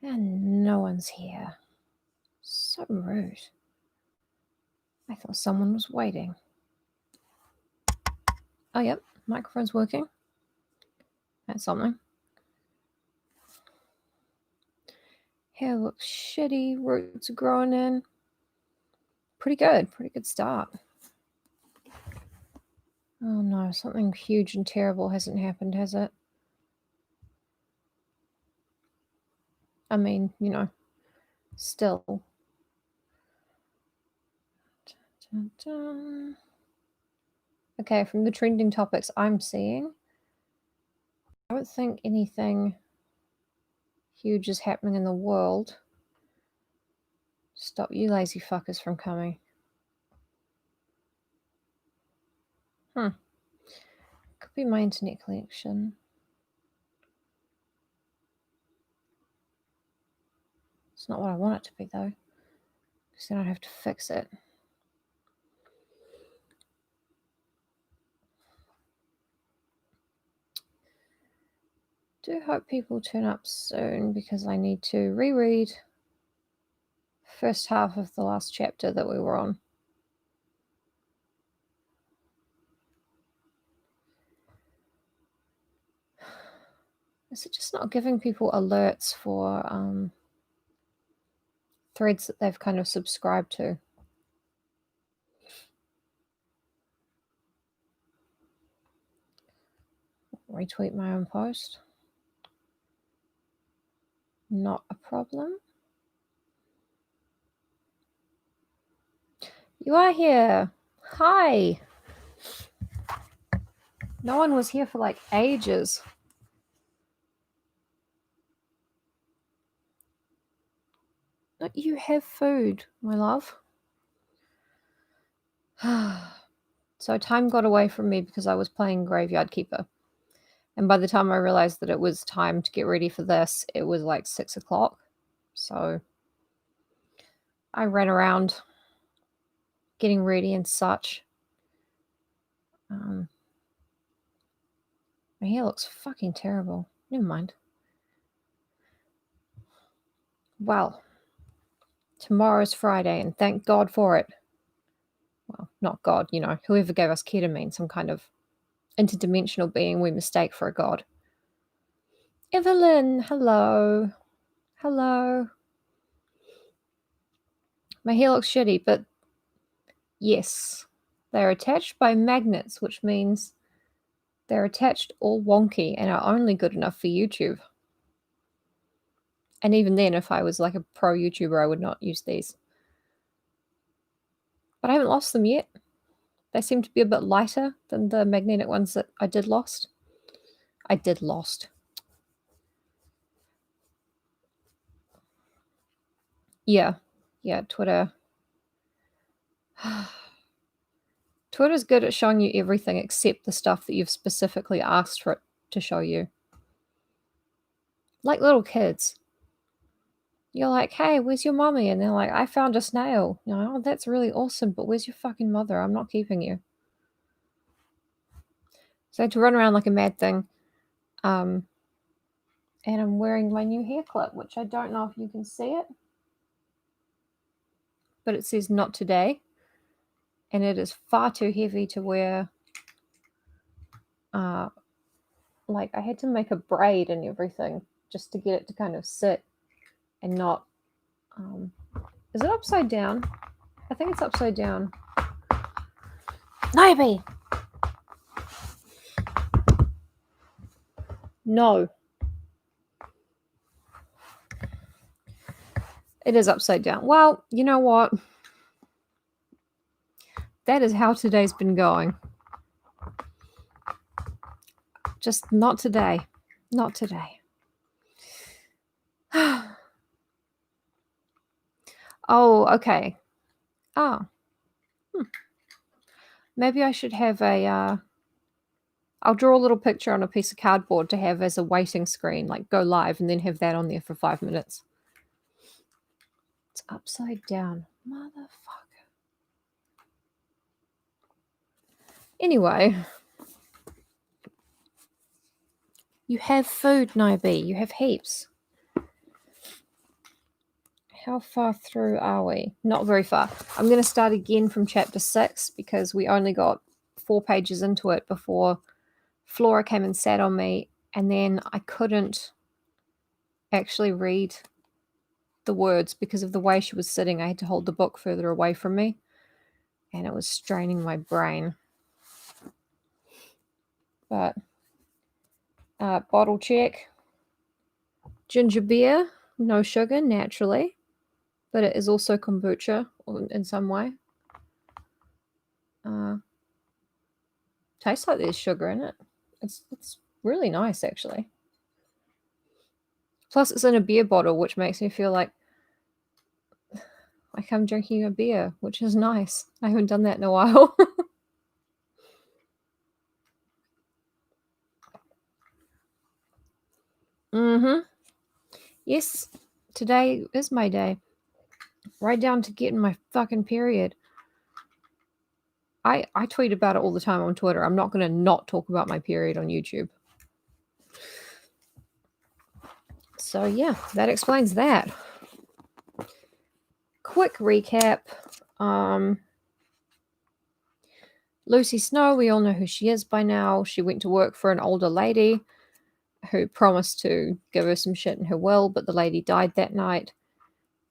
And no one's here. So rude. I thought someone was waiting. Oh, yep. Microphone's working. That's something. Hair looks shitty. Roots are growing in. Pretty good. Pretty good start. Oh no, something huge and terrible hasn't happened, has it? I mean, you know, still. Dun, dun, dun. Okay, from the trending topics I'm seeing, I don't think anything huge is happening in the world. Stop you lazy fuckers from coming. Could be my internet connection. It's not what I want it to be, though, because then I'd have to fix it. Do hope people turn up soon, because I need to reread first half of the last chapter that we were on. Is it just not giving people alerts for threads that they've kind of subscribed to? Retweet my own post. Not a problem. You are here. Hi. No one was here for like ages. Don't you have food, my love? So time got away from me because I was playing Graveyard Keeper. And by the time I realized that it was time to get ready for this, it was like 6 o'clock. So I ran around getting ready and such. My hair looks fucking terrible. Never mind. Well, tomorrow's Friday, and thank God for it. Well, not God, you know, whoever gave us ketamine, some kind of interdimensional being we mistake for a god. Evelyn, hello. Hello. My hair looks shitty, but yes, they're attached by magnets, which means they're attached all wonky and are only good enough for YouTube. And even then, if I was like a pro YouTuber, I would not use these. But I haven't lost them yet. They seem to be a bit lighter than the magnetic ones that I did lost. Yeah, Twitter. Twitter's good at showing you everything except the stuff that you've specifically asked for it to show you. Like little kids. You're like, hey, where's your mommy? And they're like, I found a snail. You know, oh, that's really awesome, but where's your fucking mother? I'm not keeping you. So I had to run around like a mad thing. And I'm wearing my new hair clip, which I don't know if you can see it. But it says not today. And it is far too heavy to wear. Like, I had to make a braid and everything just to get it to kind of sit and not. Is it upside down? I think it's upside down. Nobi! No. It is upside down. Well, you know what? That is how today's been going. Just not today. Not today. Oh, okay. Oh. Maybe I should have a... I'll draw a little picture on a piece of cardboard to have as a waiting screen, like go live, and then have that on there for 5 minutes. It's upside down. Motherfucker. Anyway. You have food, Nobi. You have heaps. How far through are we? Not very far. I'm going to start again from chapter 6 because we only got 4 pages into it before Flora came and sat on me, and then I couldn't actually read the words because of the way she was sitting. I had to hold the book further away from me, and it was straining my brain. But bottle check. Ginger beer, no sugar, naturally, but it is also kombucha in some way. Tastes like there's sugar in it. It's really nice, actually. Plus, it's in a beer bottle, which makes me feel like I'm drinking a beer, which is nice. I haven't done that in a while. Mm-hmm. Yes, today is my day. Right down to getting my fucking period. I tweet about it all the time on Twitter. I'm not going to not talk about my period on YouTube. So yeah, that explains that. Quick recap. Lucy Snow, we all know who she is by now. She went to work for an older lady who promised to give her some shit in her will, but the lady died that night.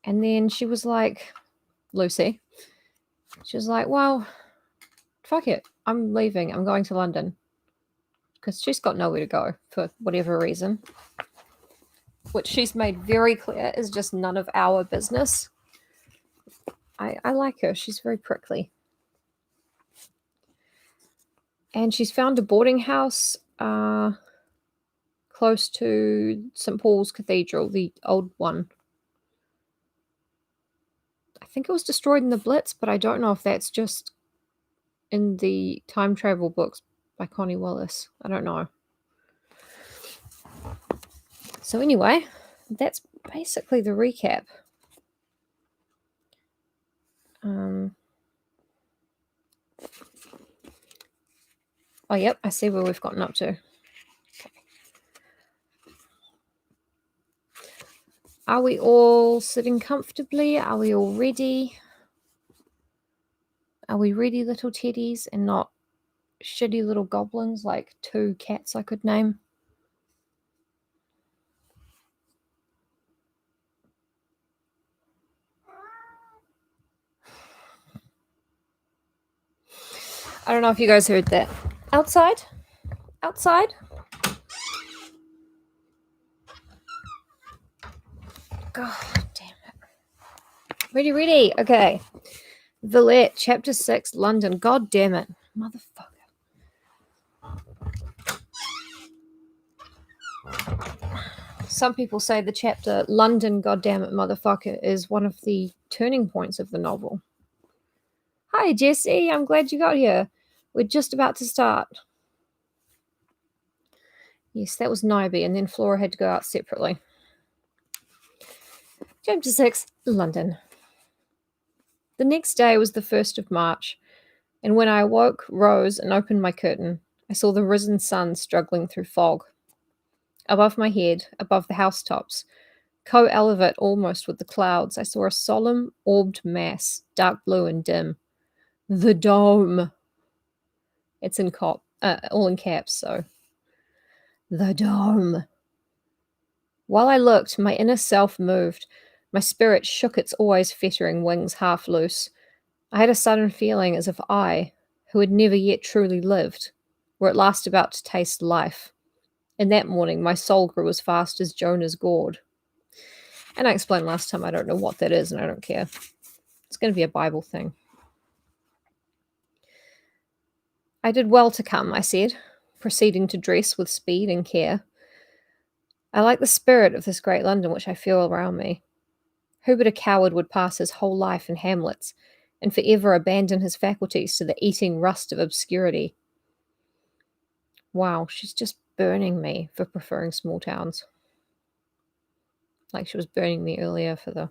And then she was like, Lucy, she was like, well, fuck it. I'm leaving. I'm going to London. Because she's got nowhere to go for whatever reason. Which she's made very clear is just none of our business. I like her. She's very prickly. And she's found a boarding house close to St. Paul's Cathedral, the old one. I think it was destroyed in the Blitz, but I don't know if that's just in the time travel books by Connie Willis. I don't know. So anyway, that's basically the recap. Oh, yep, I see where we've gotten up to. Okay. Are we all sitting comfortably? Are we all ready? Are we ready, little teddies, and not shitty little goblins like 2 cats I could name? I don't know if you guys heard that. Outside? Outside? God damn it. Ready. Okay. Villette, Chapter 6, London. God damn it. Motherfucker. Some people say the chapter London, goddammit, motherfucker is one of the turning points of the novel. Hi, Jesse. I'm glad you got here. We're just about to start. Yes, that was Niobe, and then Flora had to go out separately. Chapter 6, London. The next day was the 1st of March, and when I awoke, rose, and opened my curtain, I saw the risen sun struggling through fog. Above my head, above the housetops, co-elevate almost with the clouds, I saw a solemn, orbed mass, dark blue and dim. The dome. It's in all in caps, so. The dome. While I looked, my inner self moved. My spirit shook its always fettering wings half loose. I had a sudden feeling as if I, who had never yet truly lived, were at last about to taste life. And that morning, my soul grew as fast as Jonah's gourd. And I explained last time I don't know what that is, and I don't care. It's going to be a Bible thing. I did well to come, I said, proceeding to dress with speed and care. I like the spirit of this great London which I feel around me. Who but a coward would pass his whole life in hamlets, and forever abandon his faculties to the eating rust of obscurity? Wow, she's just burning me for preferring small towns. Like she was burning me earlier for the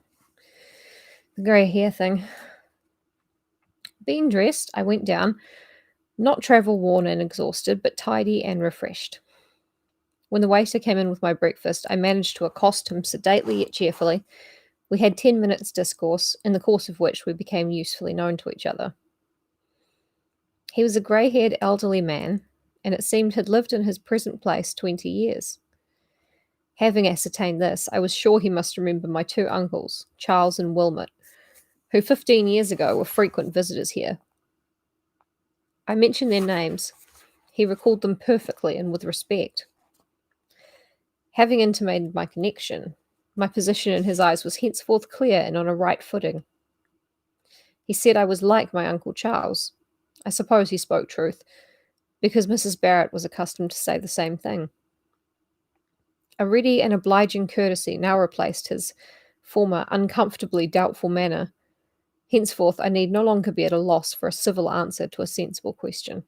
grey hair thing. Being dressed, I went down, not travel-worn and exhausted, but tidy and refreshed. When the waiter came in with my breakfast, I managed to accost him sedately yet cheerfully, We had 10 minutes discourse, in the course of which we became usefully known to each other. He was a grey-haired elderly man, and it seemed had lived in his present place 20 years. Having ascertained this, I was sure he must remember my two uncles, Charles and Wilmot, who 15 years ago were frequent visitors here. I mentioned their names. He recalled them perfectly and with respect. Having intimated my connection, my position in his eyes was henceforth clear and on a right footing. He said I was like my Uncle Charles. I suppose he spoke truth, because Mrs. Barrett was accustomed to say the same thing. A ready and obliging courtesy now replaced his former uncomfortably doubtful manner. Henceforth, I need no longer be at a loss for a civil answer to a sensible question.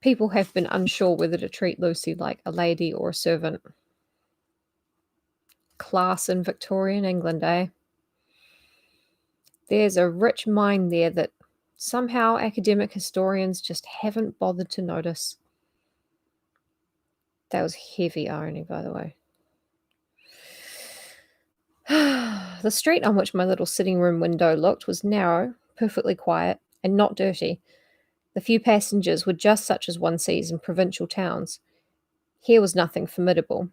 People have been unsure whether to treat Lucy like a lady or a servant. Class in Victorian England, eh? There's a rich mine there that somehow academic historians just haven't bothered to notice. That was heavy irony, by the way. The street on which my little sitting room window looked was narrow, perfectly quiet, and not dirty. The few passengers were just such as one sees in provincial towns. Here was nothing formidable.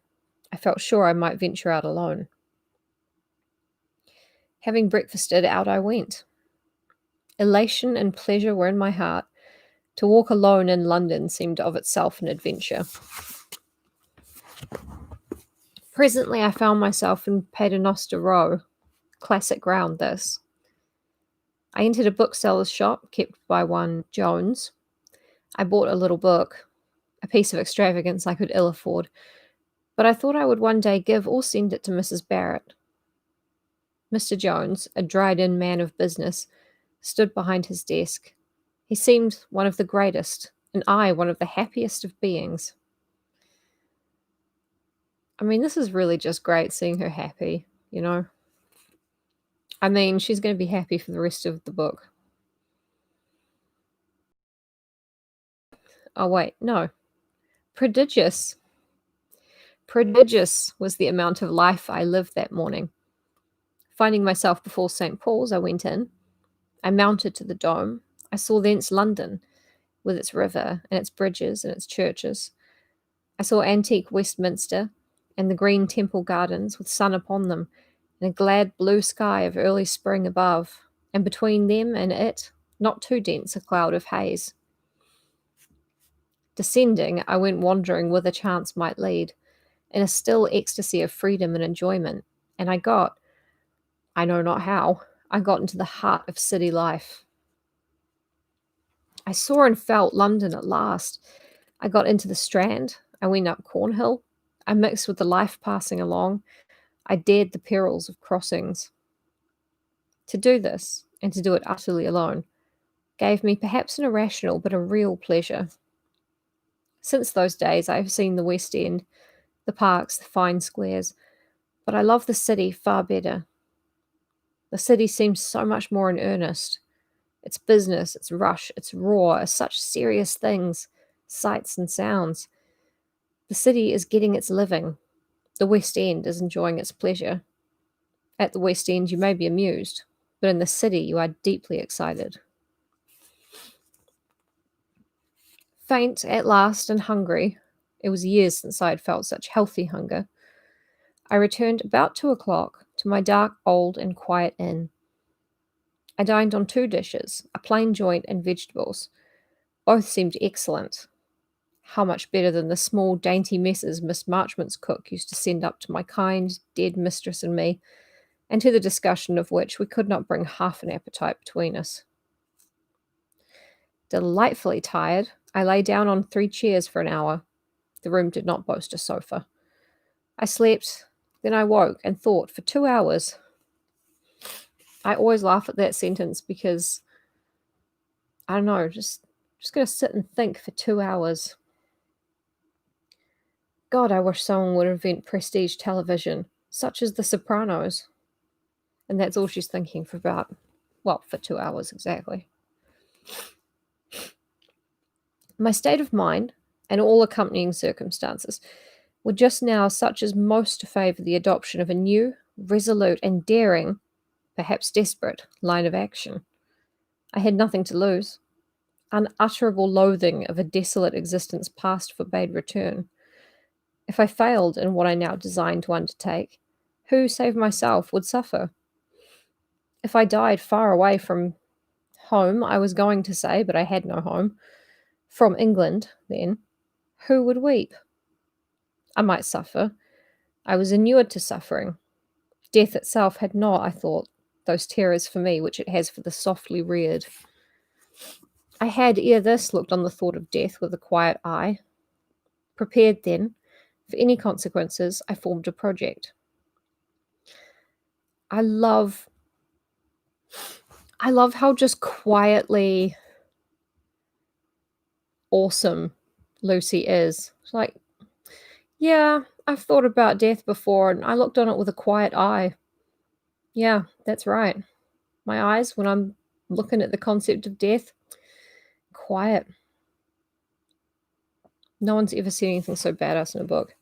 I felt sure I might venture out alone. Having breakfasted, out I went. Elation and pleasure were in my heart. To walk alone in London seemed of itself an adventure. Presently I found myself in Paternoster Row. Classic ground, this. I entered a bookseller's shop kept by one Jones. I bought a little book, a piece of extravagance I could ill afford, but I thought I would one day give or send it to Mrs. Barrett. Mr. Jones, a dried-in man of business, stood behind his desk. He seemed one of the greatest, and I one of the happiest of beings. I mean, this is really just great seeing her happy, you know? I mean, she's going to be happy for the rest of the book. Oh, wait, no. Prodigious. Prodigious was the amount of life I lived that morning. Finding myself before St. Paul's, I went in. I mounted to the dome. I saw thence London, with its river and its bridges and its churches. I saw antique Westminster and the green Temple Gardens with sun upon them, and a glad blue sky of early spring above, and between them and it, not too dense a cloud of haze. Descending, I went wandering whither chance might lead, in a still ecstasy of freedom and enjoyment, and I got, I know not how, I got into the heart of city life. I saw and felt London at last. I got into the Strand, I went up Cornhill, I mixed with the life passing along, I dared the perils of crossings. To do this, and to do it utterly alone, gave me perhaps an irrational but a real pleasure. Since those days I have seen the West End, the parks, the fine squares, but I love the city far better. The city seems so much more in earnest. Its business, its rush, its roar are such serious things, sights and sounds. The city is getting its living. The West End is enjoying its pleasure. At the West End you may be amused, but in the city you are deeply excited. Faint at last and hungry, it was years since I had felt such healthy hunger, I returned about 2 o'clock to my dark, old, and quiet inn. I dined on 2 dishes, a plain joint and vegetables. Both seemed excellent. How much better than the small, dainty messes Miss Marchmont's cook used to send up to my kind, dead mistress and me, and to the discussion of which we could not bring half an appetite between us. Delightfully tired, I lay down on 3 chairs for an hour. The room did not boast a sofa. I slept, then I woke and thought for 2 hours. I always laugh at that sentence because, I don't know, just going to sit and think for 2 hours. God, I wish someone would invent prestige television, such as The Sopranos. And that's all she's thinking for about, for 2 hours exactly. My state of mind, and all accompanying circumstances, were just now such as most to favour the adoption of a new, resolute, and daring, perhaps desperate, line of action. I had nothing to lose. Unutterable loathing of a desolate existence past forbade return. If I failed in what I now designed to undertake, who save myself would suffer? If I died far away from home, I was going to say, but I had no home, from England, then, who would weep? I might suffer. I was inured to suffering. Death itself had not, I thought, those terrors for me which it has for the softly reared. I had ere this looked on the thought of death with a quiet eye. Prepared then, for any consequences, I formed a project. I love how just quietly awesome Lucy is. It's like, yeah, I've thought about death before and I looked on it with a quiet eye. Yeah, that's right. My eyes, when I'm looking at the concept of death, quiet. No one's ever seen anything so badass in a book.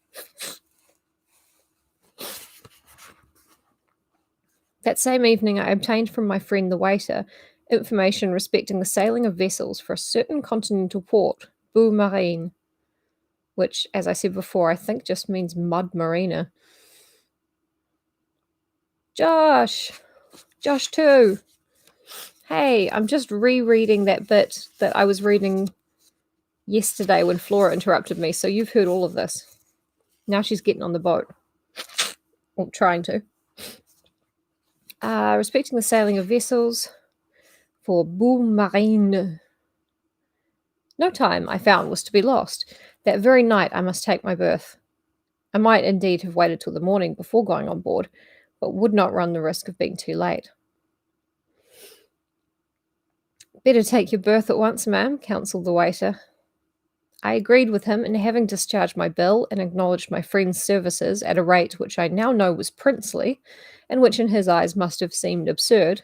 That same evening, I obtained from my friend the waiter information respecting the sailing of vessels for a certain continental port, Boue Marine, which, as I said before, I think just means mud marina. Josh too. Hey, I'm just rereading that bit that I was reading yesterday when Flora interrupted me, so you've heard all of this. Now she's getting on the boat. Or trying to. Respecting the sailing of vessels for Boue Marine. No time, I found, was to be lost. That very night I must take my berth. I might indeed have waited till the morning before going on board, but would not run the risk of being too late. Better take your berth at once, ma'am, counselled the waiter. I agreed with him, and having discharged my bill and acknowledged my friend's services at a rate which I now know was princely, and which in his eyes must have seemed absurd,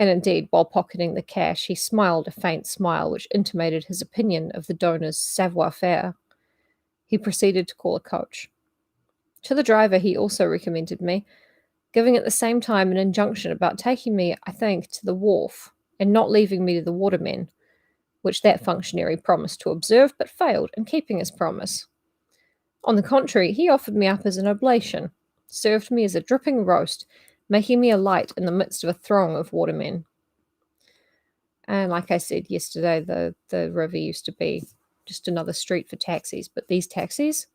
and indeed, while pocketing the cash, he smiled a faint smile which intimated his opinion of the donor's savoir-faire, he proceeded to call a coach. To the driver he also recommended me, giving at the same time an injunction about taking me, I think, to the wharf, and not leaving me to the watermen, which that functionary promised to observe, but failed in keeping his promise. On the contrary, he offered me up as an oblation, served me as a dripping roast, making me a light in the midst of a throng of watermen. And like I said yesterday, the river used to be just another street for taxis, but these taxis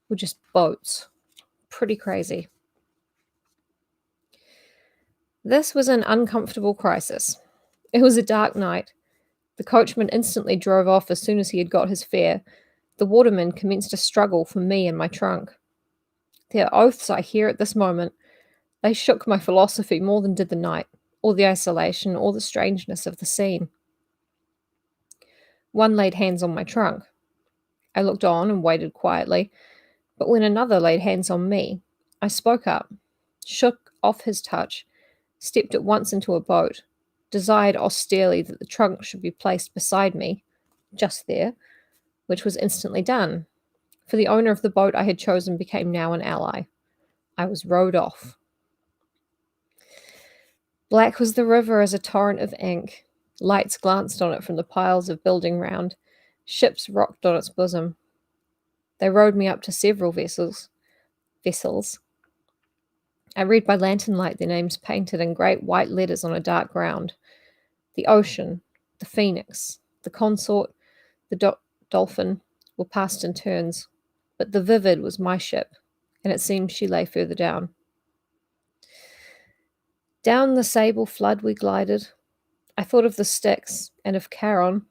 were just boats. Pretty crazy. This was an uncomfortable crisis. It was a dark night. The coachman instantly drove off as soon as he had got his fare. The watermen commenced a struggle for me and my trunk. Their oaths I hear at this moment. They shook my philosophy more than did the night, or the isolation, or the strangeness of the scene. One laid hands on my trunk. I looked on and waited quietly, but when another laid hands on me, I spoke up, shook off his touch, stepped at once into a boat, desired austerely that the trunk should be placed beside me, just there, which was instantly done, for the owner of the boat I had chosen became now an ally. I was rowed off. Black was the river as a torrent of ink. Lights glanced on it from the piles of building round. Ships rocked on its bosom. They rowed me up to several vessels. I read by lantern light their names painted in great white letters on a dark ground. The Ocean, the Phoenix, the Consort, the Dolphin were passed in turns, but the Vivid was my ship, and it seemed she lay further down. Down the sable flood we glided. I thought of the Styx and of Charon,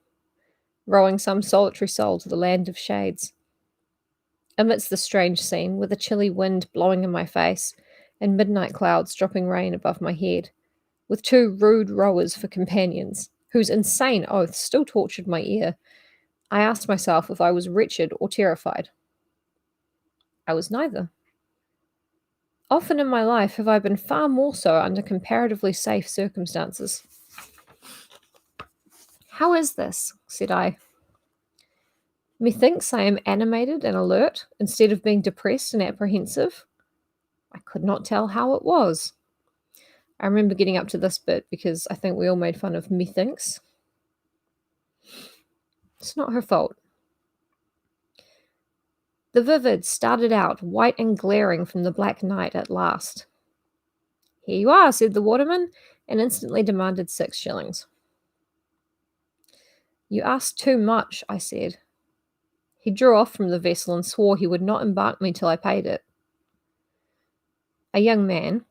rowing some solitary soul to the land of shades. Amidst the strange scene, with a chilly wind blowing in my face, and midnight clouds dropping rain above my head, with two rude rowers for companions, whose insane oaths still tortured my ear, I asked myself if I was wretched or terrified. I was neither. Often in my life have I been far more so under comparatively safe circumstances. How is this? Said I. Methinks I am animated and alert instead of being depressed and apprehensive. I could not tell how it was. I remember getting up to this bit because I think we all made fun of methinks. It's not her fault. The vivid started out white and glaring from the black night at last. Here you are, said the waterman, and instantly demanded 6 shillings. You asked too much, I said. He drew off from the vessel and swore he would not embark me till I paid it. A young man,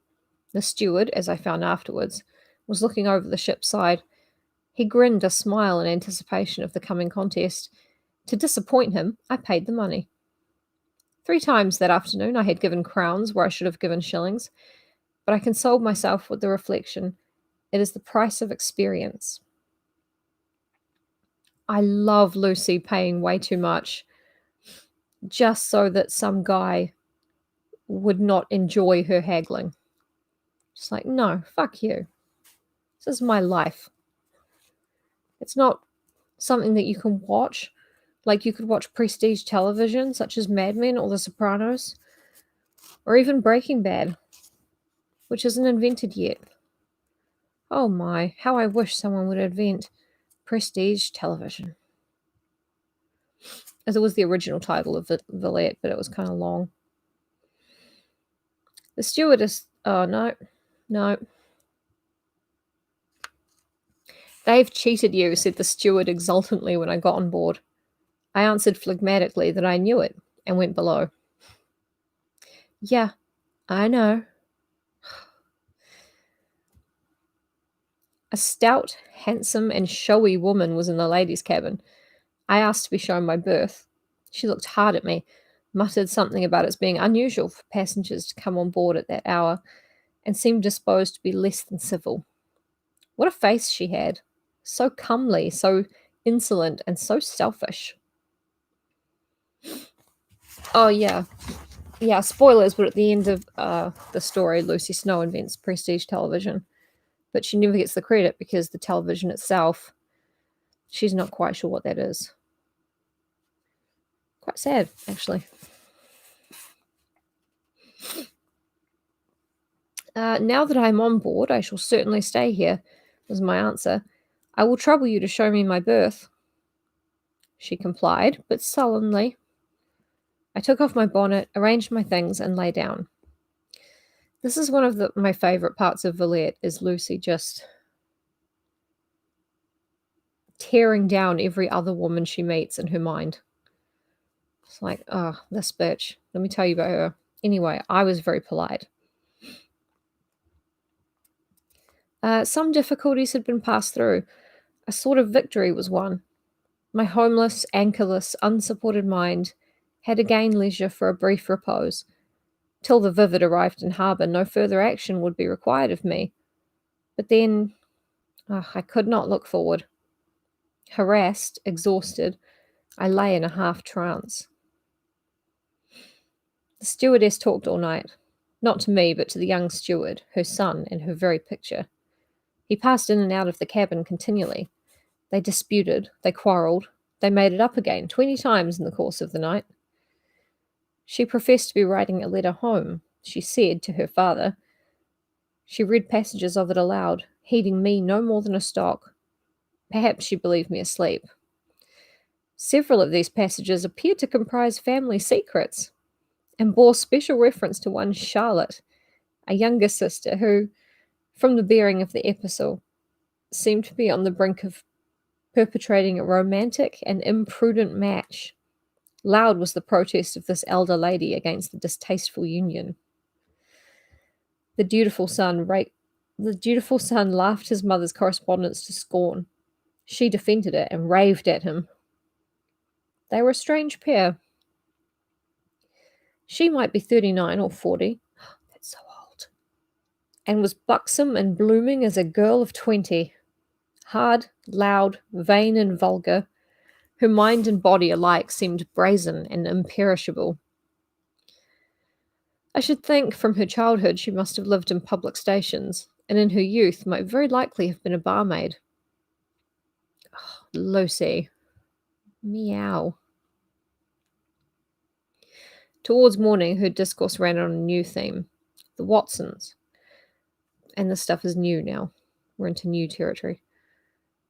the steward, as I found afterwards, was looking over the ship's side. He grinned a smile in anticipation of the coming contest. To disappoint him, I paid the money. 3 times that afternoon I had given crowns where I should have given shillings, but I consoled myself with the reflection, it is the price of experience. I love Lucy paying way too much just so that some guy would not enjoy her haggling. Just like, no, fuck you. This is my life. It's not something that you can watch. Like you could watch prestige television, such as Mad Men or The Sopranos, or even Breaking Bad, which isn't invented yet. Oh my, how I wish someone would invent prestige television. As it was the original title of Villette, but it was kind of long. The stewardess. Oh, no. They've cheated you, said the steward exultantly when I got on board. I answered phlegmatically that I knew it and went below. Yeah, I know. A stout, handsome, and showy woman was in the ladies' cabin. I asked to be shown my berth. She looked hard at me, muttered something about its being unusual for passengers to come on board at that hour, and seemed disposed to be less than civil. What a face she had! So comely, so insolent, and so selfish. Oh, yeah. Yeah, spoilers, but at the end of the story, Lucy Snow invents prestige television. But she never gets the credit because the television itself, she's not quite sure what that is. Quite sad, actually. Now that I'm on board, I shall certainly stay here, was my answer. I will trouble you to show me my berth. She complied, but sullenly. I took off my bonnet, arranged my things, and lay down. This is one of my favourite parts of Villette, is Lucy just tearing down every other woman she meets in her mind. It's like, oh, this bitch. Let me tell you about her. Anyway, I was very polite. Some difficulties had been passed through. A sort of victory was won. My homeless, anchorless, unsupported mind had again leisure for a brief repose. Till the Vivid arrived in harbour, no further action would be required of me. But then, I could not look forward. Harassed, exhausted, I lay in a half trance. The stewardess talked all night. Not to me, but to the young steward, her son, and her very picture. He passed in and out of the cabin continually. They disputed, they quarrelled, they made it up again 20 times in the course of the night. She professed to be writing a letter home, she said, to her father. She read passages of it aloud, heeding me no more than a stock. Perhaps she believed me asleep. Several of these passages appeared to comprise family secrets, and bore special reference to one Charlotte, a younger sister who, from the bearing of the epistle, seemed to be on the brink of perpetrating a romantic and imprudent match. Loud was the protest of this elder lady against the distasteful union. The dutiful son laughed his mother's correspondence to scorn. She defended it and raved at him. They were a strange pair. She might be 39 or 40. That's so old. And was buxom and blooming as a girl of 20. Hard, loud, vain, and vulgar. Her mind and body alike seemed brazen and imperishable. I should think from her childhood she must have lived in public stations, and in her youth might very likely have been a barmaid. Oh, Lucy. Meow. Towards morning, her discourse ran on a new theme, the Watsons. And this stuff is new now. We're into new territory.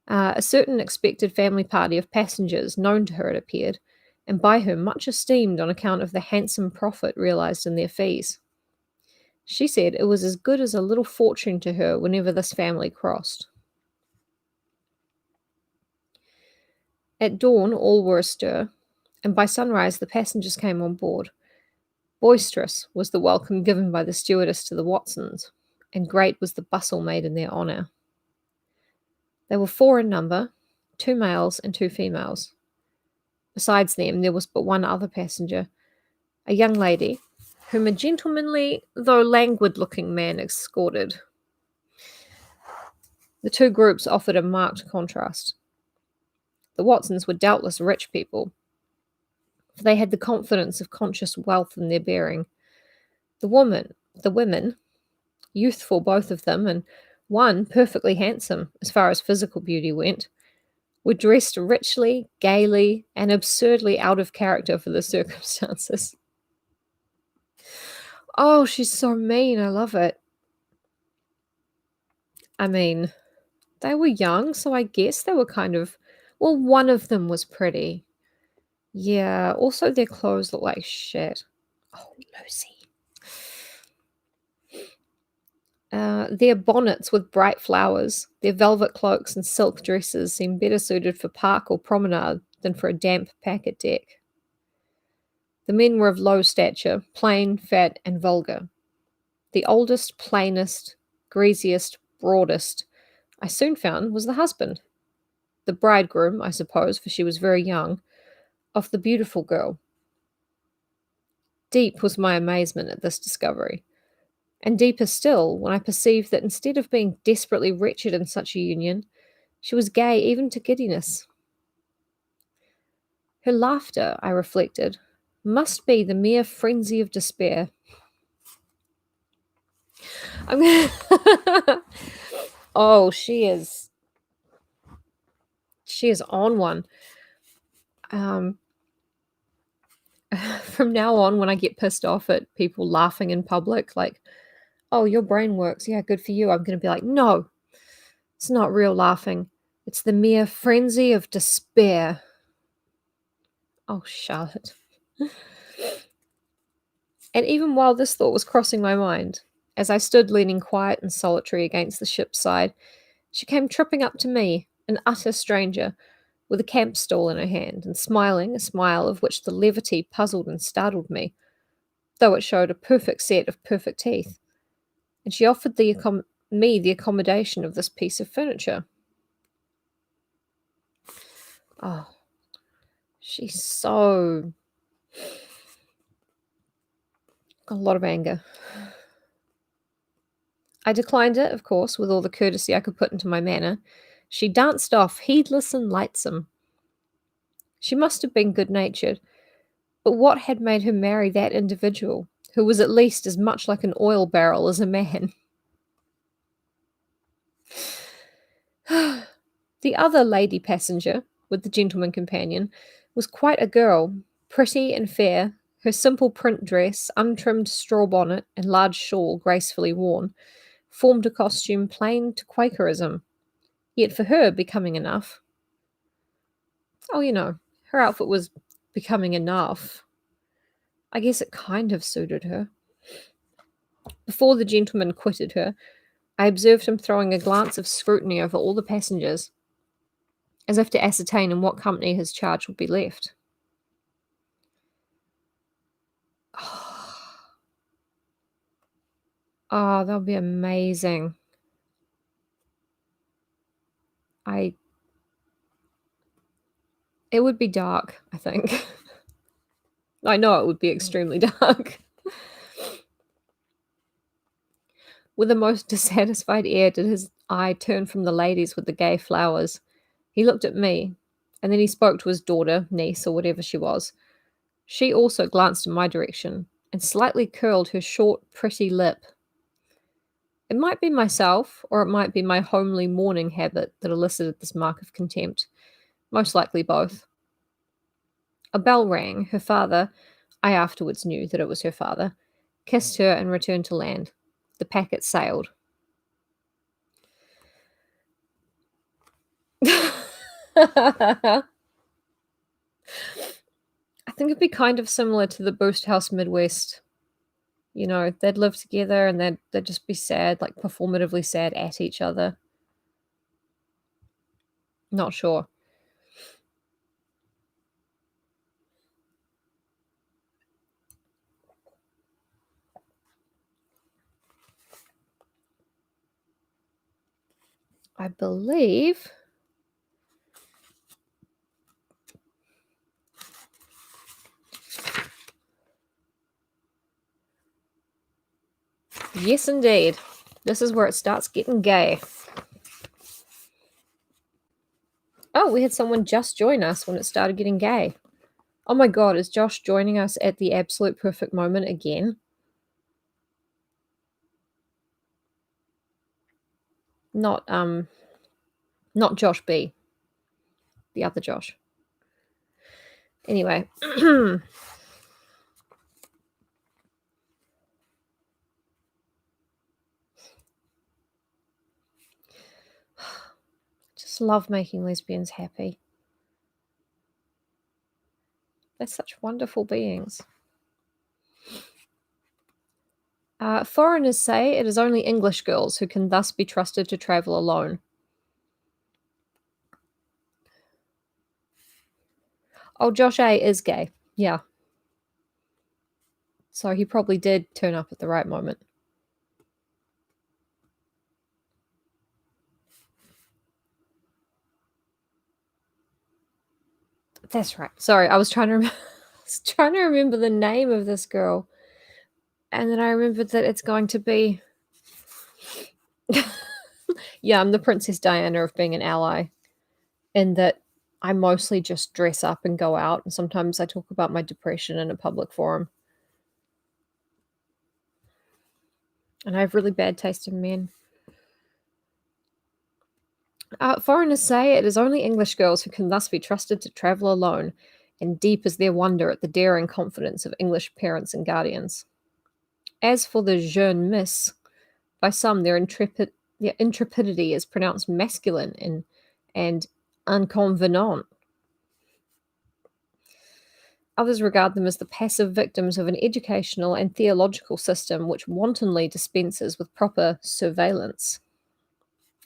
A certain expected family party of passengers, known to her it appeared, and by her much esteemed on account of the handsome profit realized in their fees. She said it was as good as a little fortune to her whenever this family crossed. At dawn, all were astir, and by sunrise the passengers came on board. Boisterous was the welcome given by the stewardess to the Watsons, and great was the bustle made in their honour. They were 4 in number, 2 males and 2 females. Besides them, there was but one other passenger, a young lady, whom a gentlemanly, though languid-looking man escorted. The two groups offered a marked contrast. The Watsons were doubtless rich people, for they had the confidence of conscious wealth in their bearing. The women, youthful both of them, and one perfectly handsome as far as physical beauty went, were dressed richly, gaily, and absurdly out of character for the circumstances. Oh, she's so mean. I love it. I mean, they were young, so I guess they were kind of... Well, one of them was pretty. Yeah, also their clothes look like shit. Oh, Lucy. Their bonnets with bright flowers, their velvet cloaks and silk dresses seemed better suited for park or promenade than for a damp packet deck. The men were of low stature, plain, fat, and vulgar. The oldest, plainest, greasiest, broadest, I soon found was the husband. The bridegroom, I suppose, for she was very young, of the beautiful girl. Deep was my amazement at this discovery, and deeper still when I perceived that instead of being desperately wretched in such a union, she was gay even to giddiness. Her laughter, I reflected, must be the mere frenzy of despair. I'm gonna Oh, she is on one. From now on, when I get pissed off at people laughing in public, like, oh, your brain works, yeah, good for you, I'm going to be like, no, it's not real laughing. It's the mere frenzy of despair. Oh, Charlotte. And even while this thought was crossing my mind, as I stood leaning quiet and solitary against the ship's side, she came tripping up to me, an utter stranger, with a camp stool in her hand, and smiling a smile of which the levity puzzled and startled me, though it showed a perfect set of perfect teeth. And she offered me the accommodation of this piece of furniture. Oh, she's so... got a lot of anger. I declined it, of course, with all the courtesy I could put into my manner. She danced off, heedless and lightsome. She must have been good-natured, but what had made her marry that individual, who was at least as much like an oil barrel as a man? The other lady passenger, with the gentleman companion, was quite a girl, pretty and fair, her simple print dress, untrimmed straw bonnet, and large shawl gracefully worn, formed a costume plain to Quakerism, yet for her becoming enough. Oh, her outfit was becoming enough. I guess it kind of suited her. Before the gentleman quitted her, I observed him throwing a glance of scrutiny over all the passengers, as if to ascertain in what company his charge would be left. Oh, that would be amazing. It would be dark, I think. I know it would be extremely dark. With a most dissatisfied air did his eye turn from the ladies with the gay flowers. He looked at me, and then he spoke to his daughter, niece, or whatever she was. She also glanced in my direction, and slightly curled her short, pretty lip. It might be myself, or it might be my homely mourning habit that elicited this mark of contempt. Most likely both. A bell rang. Her father, I afterwards knew that it was her father, kissed her, and returned to land. The packet sailed. I think it'd be kind of similar to the Boost House Midwest. You know, they'd live together and they'd just be sad, like performatively sad at each other. Not sure. I believe. Yes, indeed. This is where it starts getting gay. Oh, we had someone just join us when it started getting gay. Oh my god, is Josh joining us at the absolute perfect moment again? Not Josh B. The other Josh. Anyway. Just love making lesbians happy. They're such wonderful beings. Foreigners say it is only English girls who can thus be trusted to travel alone. Oh, Josh A is gay. Yeah. So he probably did turn up at the right moment. That's right. Sorry, I was trying to remember the name of this girl. And then I remembered that it's going to be yeah, I'm the Princess Diana of being an ally, in that I mostly just dress up and go out, and sometimes I talk about my depression in a public forum. And I have really bad taste in men. Foreigners say it is only English girls who can thus be trusted to travel alone, and deep is their wonder at the daring confidence of English parents and guardians. As for the jeune miss, by some their intrepidity is pronounced masculine and inconvenant. Others regard them as the passive victims of an educational and theological system which wantonly dispenses with proper surveillance.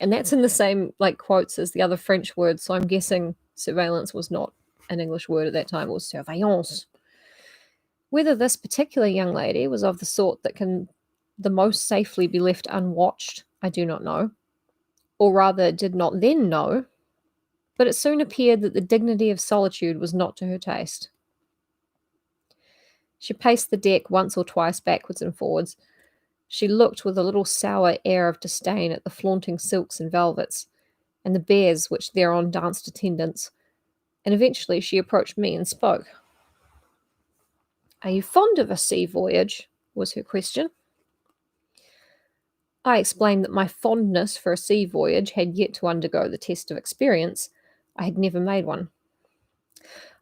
And that's in the same like quotes as the other French words, so I'm guessing surveillance was not an English word at that time, it was surveillance. Whether this particular young lady was of the sort that can the most safely be left unwatched, I do not know, or rather did not then know, but it soon appeared that the dignity of solitude was not to her taste. She paced the deck once or twice backwards and forwards. She looked with a little sour air of disdain at the flaunting silks and velvets, and the bears which thereon danced attendance, and eventually she approached me and spoke. "Are you fond of a sea voyage?" was her question. I explained that my fondness for a sea voyage had yet to undergo the test of experience. I had never made one.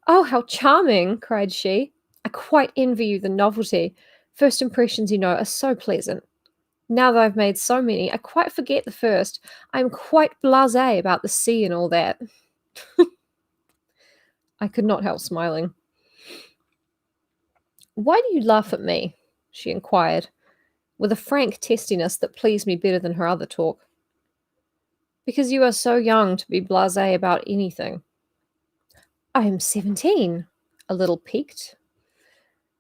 "Oh, how charming!" cried she. "I quite envy you the novelty. First impressions, you know, are so pleasant. Now that I've made so many, I quite forget the first. I am quite blasé about the sea and all that." I could not help smiling. "Why do you laugh at me?" she inquired, with a frank testiness that pleased me better than her other talk. "Because you are so young to be blasé about anything." "I am 17, a little piqued.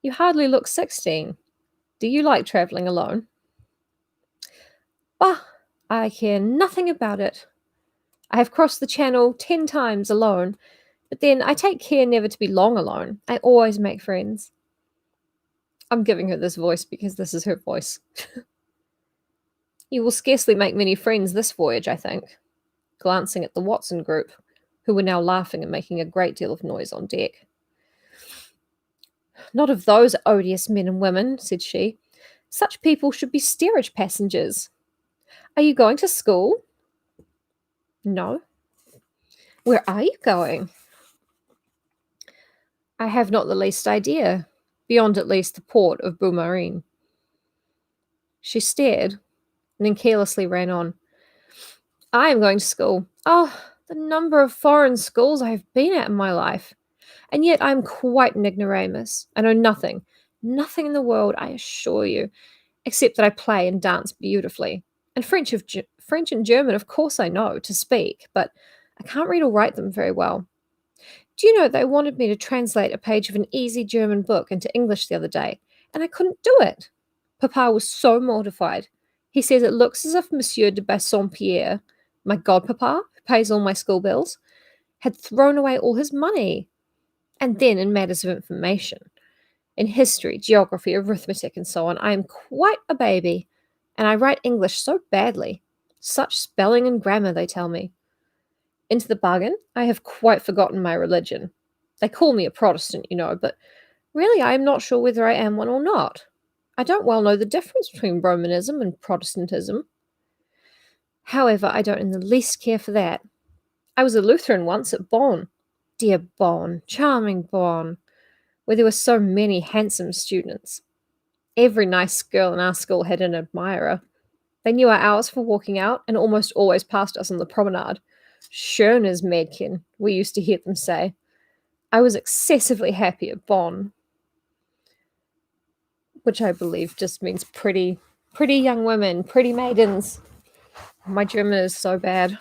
"You hardly look 16. Do you like travelling alone?" "Bah! I care nothing about it. I have crossed the Channel 10 times alone, but then I take care never to be long alone. I always make friends." I'm giving her this voice because this is her voice. "You will scarcely make many friends this voyage, I think," glancing at the Watson group, who were now laughing and making a great deal of noise on deck. "Not of those odious men and women," said she. "Such people should be steerage passengers. Are you going to school?" "No." "Where are you going?" "I have not the least idea. beyond at least the port of Boumarine. She stared, and then carelessly ran on. I am going to school. Oh, the number of foreign schools I have been at in my life. And yet I am quite an ignoramus. I know nothing, nothing in the world, I assure you, except that I play and dance beautifully. And French and German, of course, I know to speak, but I can't read or write them very well. Do you know they wanted me to translate a page of an easy German book into English the other day, and I couldn't do it? Papa was so mortified. He says it looks as if Monsieur de Bassompierre, my godpapa, who pays all my school bills, had thrown away all his money. And then in matters of information, in history, geography, arithmetic, and so on, I am quite a baby, and I write English so badly. Such spelling and grammar, they tell me. Into the bargain, I have quite forgotten my religion. They call me a Protestant, you know, but really I am not sure whether I am one or not. I don't well know the difference between Romanism and Protestantism. However, I don't in the least care for that. I was a Lutheran once at Bonn. Dear Bonn, charming Bonn, where there were so many handsome students. Every nice girl in our school had an admirer. They knew our hours for walking out and almost always passed us on the promenade. Schönes Mädchen, we used to hear them say. I was excessively happy at Bonn, which I believe just means pretty young women, pretty maidens. My German is so bad.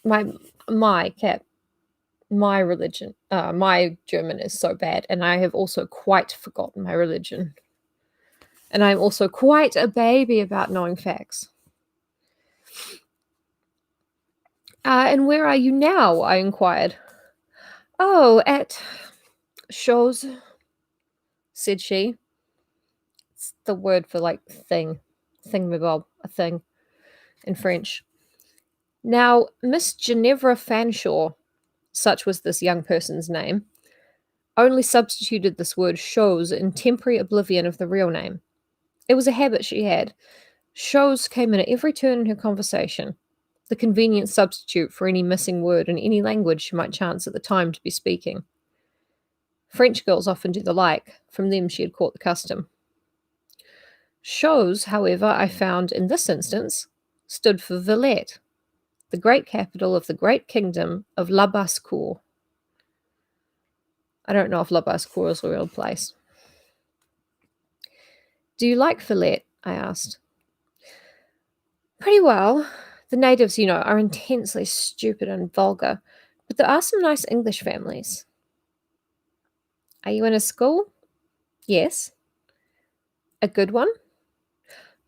My German is so bad, and I have also quite forgotten my religion. And I'm also quite a baby about knowing facts. And where are you now? I inquired. Oh, at shows, said she. It's the word for like thingamabob, a thing in French. Now, Miss Ginevra Fanshawe, such was this young person's name, only substituted this word shows in temporary oblivion of the real name. It was a habit she had. Shows came in at every turn in her conversation, the convenient substitute for any missing word in any language she might chance at the time to be speaking. French girls often do the like. From them she had caught the custom. Shows, however, I found in this instance, stood for Villette, the great capital of the great kingdom of La Basse-Cour. I don't know if La Basse-Cour is a real place. Do you like Villette? I asked. Pretty well. The natives, you know, are intensely stupid and vulgar, but there are some nice English families. Are you in a school? Yes. A good one?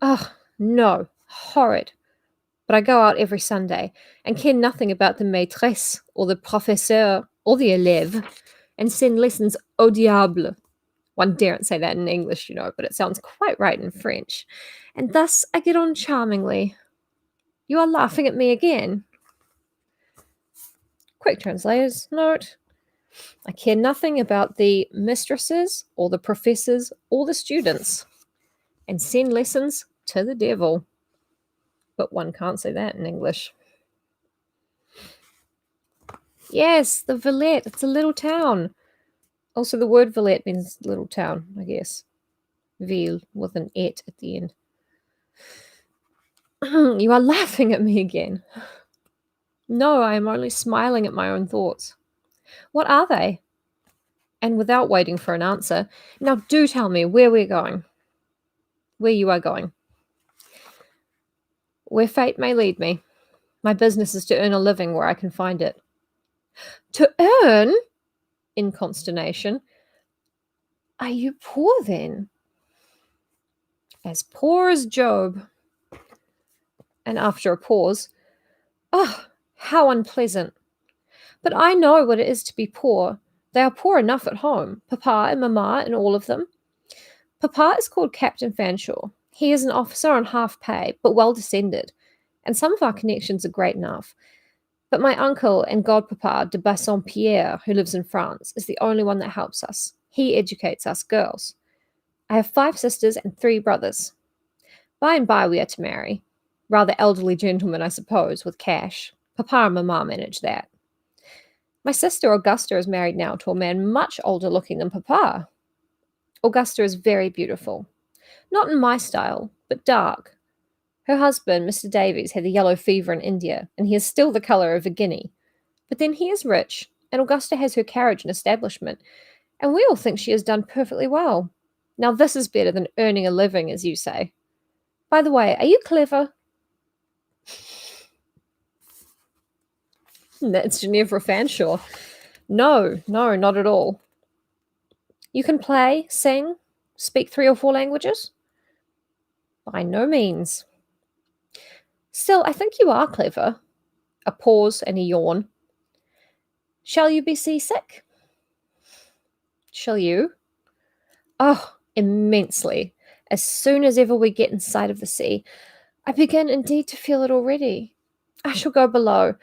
Oh, no. Horrid. But I go out every Sunday and care nothing about the maîtresse or the professeur or the élève and send lessons au diable. One daren't say that in English, you know, but it sounds quite right in French. And thus I get on charmingly. You are laughing at me again. Quick translator's note. I care nothing about the mistresses or the professors or the students and send lessons to the devil. But one can't say that in English. Yes, the Villette. It's a little town. Also, the word Villette means little town, I guess. Ville with an et at the end. You are laughing at me again. No, I am only smiling at my own thoughts. What are they? And without waiting for an answer, now do tell me where we're going. Where you are going. Where fate may lead me. My business is to earn a living where I can find it. To earn? In consternation. Are you poor then? As poor as Job. And after a pause, oh, how unpleasant. But I know what it is to be poor. They are poor enough at home, Papa and Mamma and all of them. Papa is called Captain Fanshawe. He is an officer on half pay, but well descended, and some of our connections are great enough. But my uncle and godpapa de Bassompierre, who lives in France, is the only one that helps us. He educates us girls. I have 5 sisters and 3 brothers. By and by we are to marry. Rather elderly gentlemen, I suppose, with cash. Papa and Mamma manage that. My sister Augusta is married now to a man much older looking than Papa. Augusta is very beautiful. Not in my style, but dark. Her husband, Mr. Davies, had the yellow fever in India, and he is still the colour of a guinea. But then he is rich, and Augusta has her carriage and establishment, and we all think she has done perfectly well. Now this is better than earning a living, as you say. By the way, are you clever? That's Ginevra Fanshawe. No, not at all. You can play, sing, speak 3 or 4 languages? By no means. Still, I think you are clever. A pause and a yawn. Shall you be seasick? Shall you? Oh, immensely. As soon as ever we get in sight of the sea, I begin indeed to feel it already. I shall go below,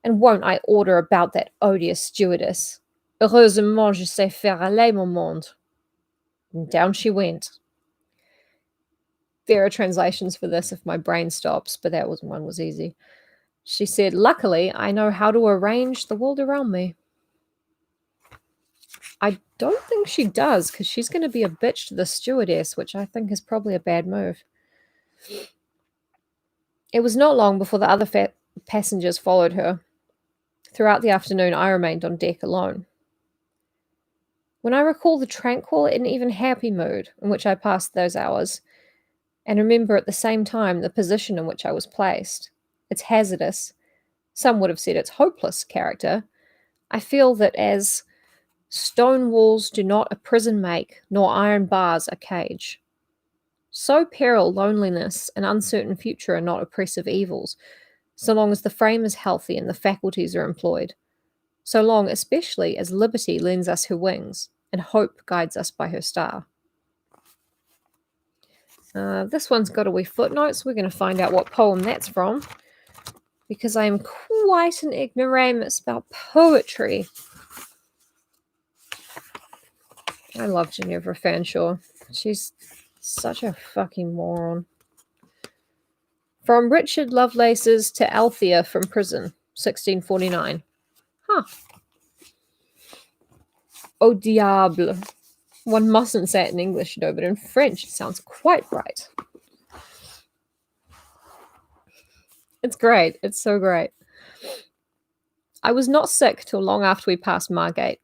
and won't I order about that odious stewardess? Heureusement je sais faire aller mon monde. And down she went. There are translations for this if my brain stops, but one was easy. She said, luckily, I know how to arrange the world around me. I don't think she does, because she's going to be a bitch to the stewardess, which I think is probably a bad move. It was not long before the other passengers followed her. Throughout the afternoon, I remained on deck alone. When I recall the tranquil and even happy mood in which I passed those hours, and remember at the same time the position in which I was placed, its hazardous, some would have said its hopeless character, I feel that as stone walls do not a prison make, nor iron bars a cage, so peril, loneliness, and uncertain future are not oppressive evils, so long as the frame is healthy and the faculties are employed, so long especially as liberty lends us her wings, and hope guides us by her star. This one's got a wee footnote, so we're going to find out what poem that's from, because I am quite an ignoramus about poetry. I love Ginevra Fanshawe. She's such a fucking moron. From Richard Lovelace's To Althea from Prison, 1649. Huh. Au diable. One mustn't say it in English, though, but in French it sounds quite right. It's great. It's so great. I was not sick till long after we passed Margate,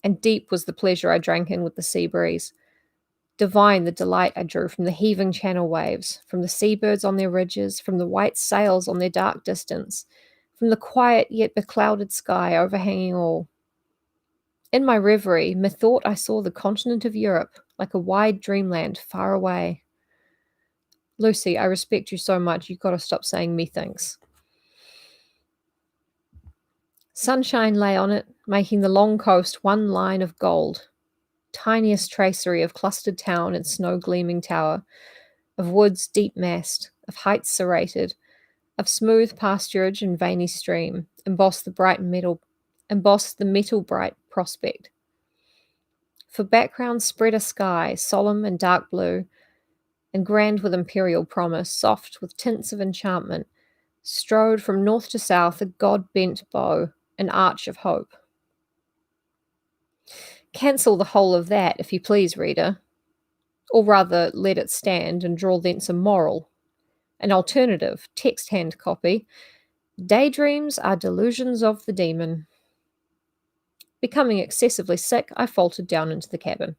and deep was the pleasure I drank in with the sea breeze. Divine the delight I drew from the heaving channel waves, from the seabirds on their ridges, from the white sails on their dark distance, from the quiet yet beclouded sky overhanging all. In my reverie, methought I saw the continent of Europe, like a wide dreamland far away. Lucy, I respect you so much, you've got to stop saying methinks. Sunshine lay on it, making the long coast one line of gold. Tiniest tracery of clustered town and snow-gleaming tower, of woods deep-massed, of heights serrated, of smooth pasturage and veiny stream, embossed the metal-bright prospect. For background spread a sky, solemn and dark blue, and grand with imperial promise, soft with tints of enchantment, strode from north to south a god-bent bow, an arch of hope. Cancel the whole of that, if you please, reader, or rather let it stand and draw thence a moral, an alternative, text-hand copy. Daydreams are delusions of the demon. Becoming excessively sick, I faltered down into the cabin.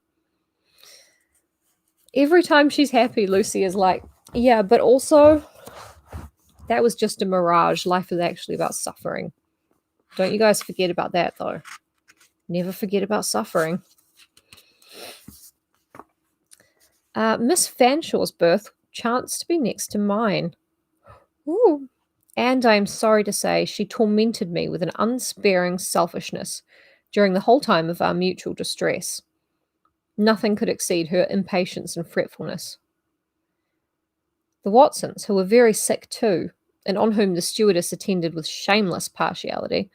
Every time she's happy, Lucy is like, yeah, but also, that was just a mirage. Life is actually about suffering. Don't you guys forget about that, though. Never forget about suffering. Miss Fanshawe's birth chanced to be next to mine. Ooh. And I am sorry to say she tormented me with an unsparing selfishness during the whole time of our mutual distress. Nothing could exceed her impatience and fretfulness. The Watsons, who were very sick too, and on whom the stewardess attended with shameless partiality,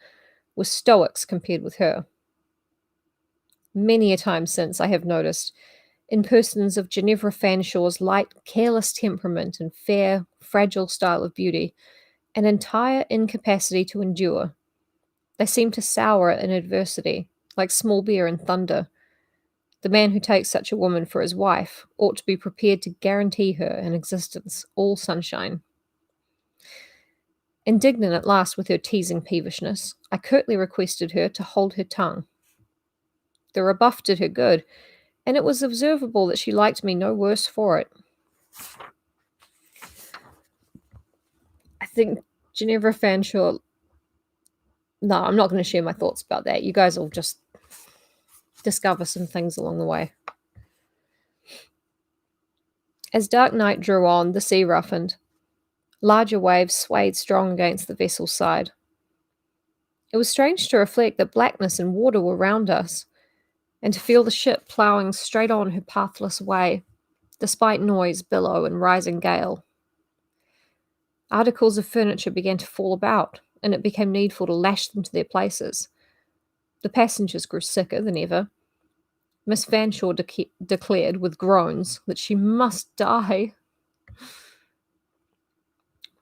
were stoics compared with her. Many a time since I have noticed, in persons of Ginevra Fanshawe's light, careless temperament and fair, fragile style of beauty, an entire incapacity to endure, They seem to sour in adversity, like small beer in thunder. The man who takes such a woman for his wife ought to be prepared to guarantee her an existence all sunshine. Indignant at last with her teasing peevishness, I curtly requested her to hold her tongue. The rebuff did her good, and it was observable that she liked me no worse for it. I think Ginevra Fanshawe... No, I'm not going to share my thoughts about that. You guys will just discover some things along the way. As dark night drew on, the sea roughened. Larger waves swayed strong against the vessel's side. It was strange to reflect that blackness and water were round us, and to feel the ship ploughing straight on her pathless way, despite noise, billow, and rising gale. Articles of furniture began to fall about, and it became needful to lash them to their places. The passengers grew sicker than ever. Miss Fanshawe declared with groans that she must die.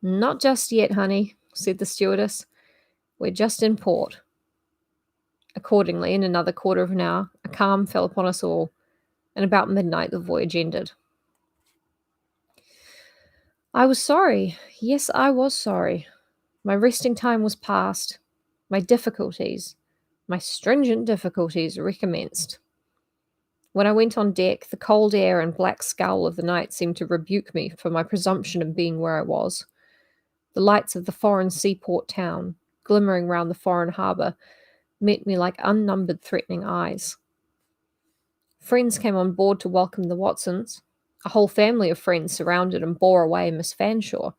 "Not just yet, honey," said the stewardess. "We're just in port." Accordingly, in another quarter of an hour, a calm fell upon us all, and about midnight the voyage ended. I was sorry. Yes, I was sorry. My resting time was past. My difficulties, my stringent difficulties, recommenced. When I went on deck, the cold air and black scowl of the night seemed to rebuke me for my presumption in being where I was. The lights of the foreign seaport town, glimmering round the foreign harbour, met me like unnumbered threatening eyes. Friends came on board to welcome the Watsons. A whole family of friends surrounded and bore away Miss Fanshawe.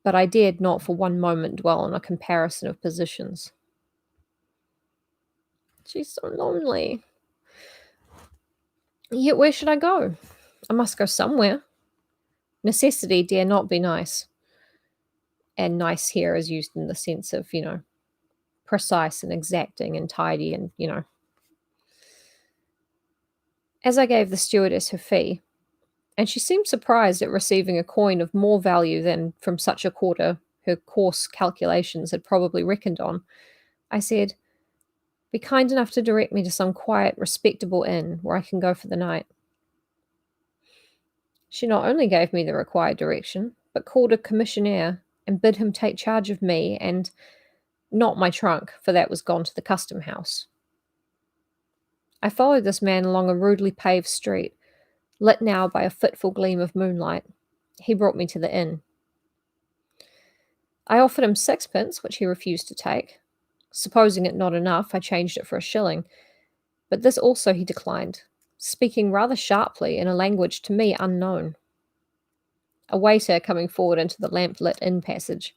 But I dared not for one moment dwell on a comparison of positions. She's so lonely. Yet where should I go? I must go somewhere. Necessity dare not be nice. And nice here is used in the sense of, precise and exacting and tidy and, As I gave the stewardess her fee, and she seemed surprised at receiving a coin of more value than, from such a quarter, her coarse calculations had probably reckoned on, I said, "Be kind enough to direct me to some quiet, respectable inn where I can go for the night." She not only gave me the required direction, but called a commissionaire and bid him take charge of me and not my trunk, for that was gone to the custom house. I followed this man along a rudely paved street, lit now by a fitful gleam of moonlight. He brought me to the inn. I offered him 6pence, which he refused to take. Supposing it not enough, I changed it for a shilling, but this also he declined, speaking rather sharply in a language to me unknown. A waiter, coming forward into the lamp-lit inn passage,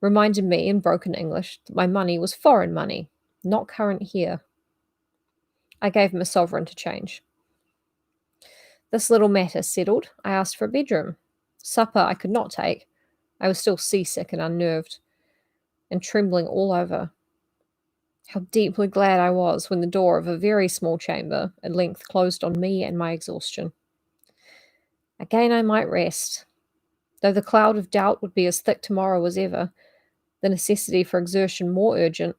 reminded me in broken English that my money was foreign money, not current here. I gave him a sovereign to change. This little matter settled, I asked for a bedroom. Supper I could not take. I was still seasick and unnerved, and trembling all over. How deeply glad I was when the door of a very small chamber at length closed on me and my exhaustion. Again I might rest. Though the cloud of doubt would be as thick tomorrow as ever, the necessity for exertion more urgent,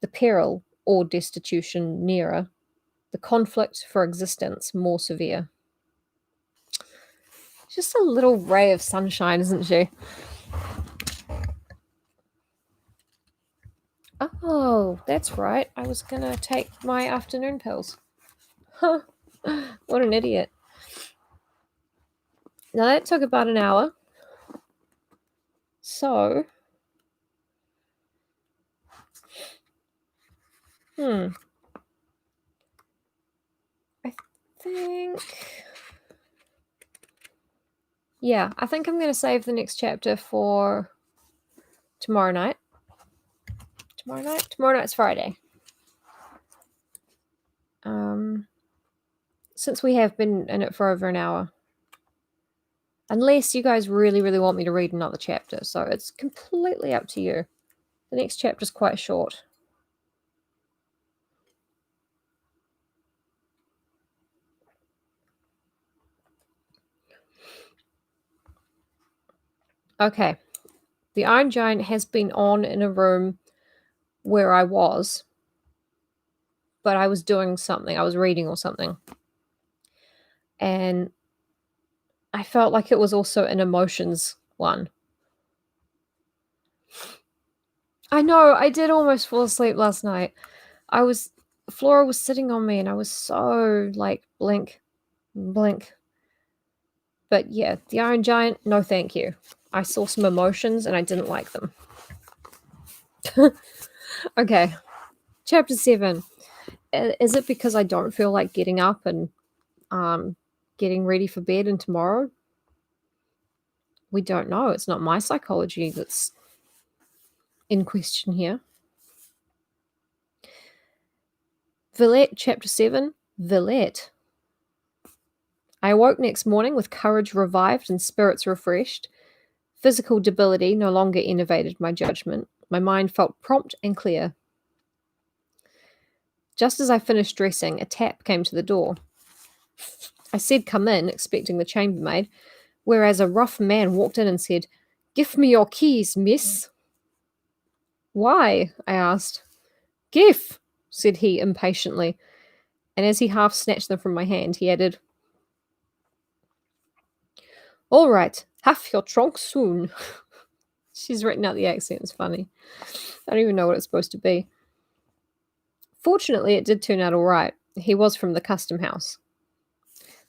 the peril or destitution nearer, the conflict for existence more severe. Just a little ray of sunshine, isn't she? Oh, that's right. I was going to take my afternoon pills. Huh. What an idiot. Now, that took about an hour. So, I think... Yeah, I think I'm going to save the next chapter for tomorrow night. Tomorrow night? Tomorrow night's Friday. Since we have been in it for over an hour. Unless you guys really, really want me to read another chapter. So it's completely up to you. The next chapter's quite short. Okay. The Iron Giant has been on in a room where I was, but I was doing something. I was reading or something. And I felt like it was also an emotions one. I know, I did almost fall asleep last night. Flora was sitting on me and I was so like blink, blink. But yeah, the Iron Giant, no thank you. I saw some emotions and I didn't like them. Okay, chapter 7. Is it because I don't feel like getting up and getting ready for bed and tomorrow? We don't know. It's not my psychology that's in question here. Villette, chapter 7. Villette. I awoke next morning with courage revived and spirits refreshed. Physical debility no longer enervated my judgment. My mind felt prompt and clear. Just as I finished dressing, a tap came to the door. I said, "Come in," expecting the chambermaid, whereas a rough man walked in and said, "Give me your keys, miss." "Why?" I asked. "Give," said he impatiently, and as he half snatched them from my hand, he added, "All right, have your trunk soon." She's written out the accent, it's funny. I don't even know what it's supposed to be. Fortunately, it did turn out all right. He was from the custom house.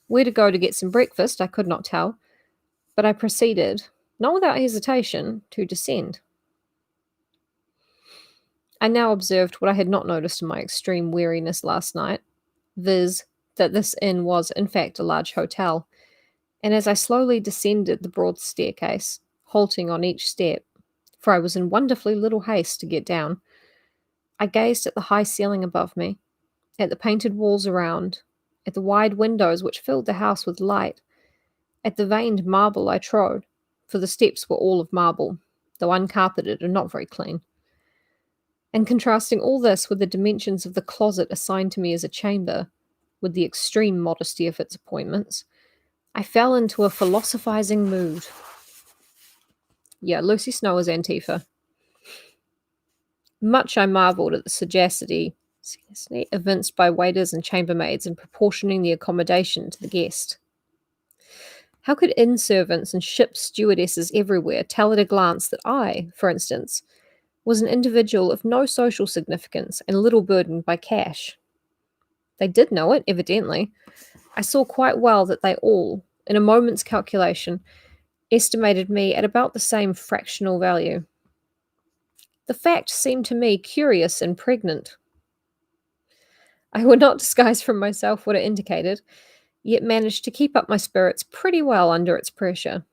Where to go to get some breakfast, I could not tell, but I proceeded, not without hesitation, to descend. I now observed what I had not noticed in my extreme weariness last night, viz., that this inn was, in fact, a large hotel, and as I slowly descended the broad staircase, halting on each step, for I was in wonderfully little haste to get down, I gazed at the high ceiling above me, at the painted walls around, at the wide windows which filled the house with light, at the veined marble I trod, for the steps were all of marble, though uncarpeted and not very clean. And contrasting all this with the dimensions of the closet assigned to me as a chamber, with the extreme modesty of its appointments, I fell into a philosophizing mood. Yeah, Lucy Snow is Antifa. Much I marvelled at the sagacity evinced by waiters and chambermaids in proportioning the accommodation to the guest. How could inn servants and ship stewardesses everywhere tell at a glance that I, for instance, was an individual of no social significance and little burdened by cash? They did know it, evidently. I saw quite well that they all, in a moment's calculation, estimated me at about the same fractional value. The fact seemed to me curious and pregnant. I would not disguise from myself what it indicated, yet managed to keep up my spirits pretty well under its pressure.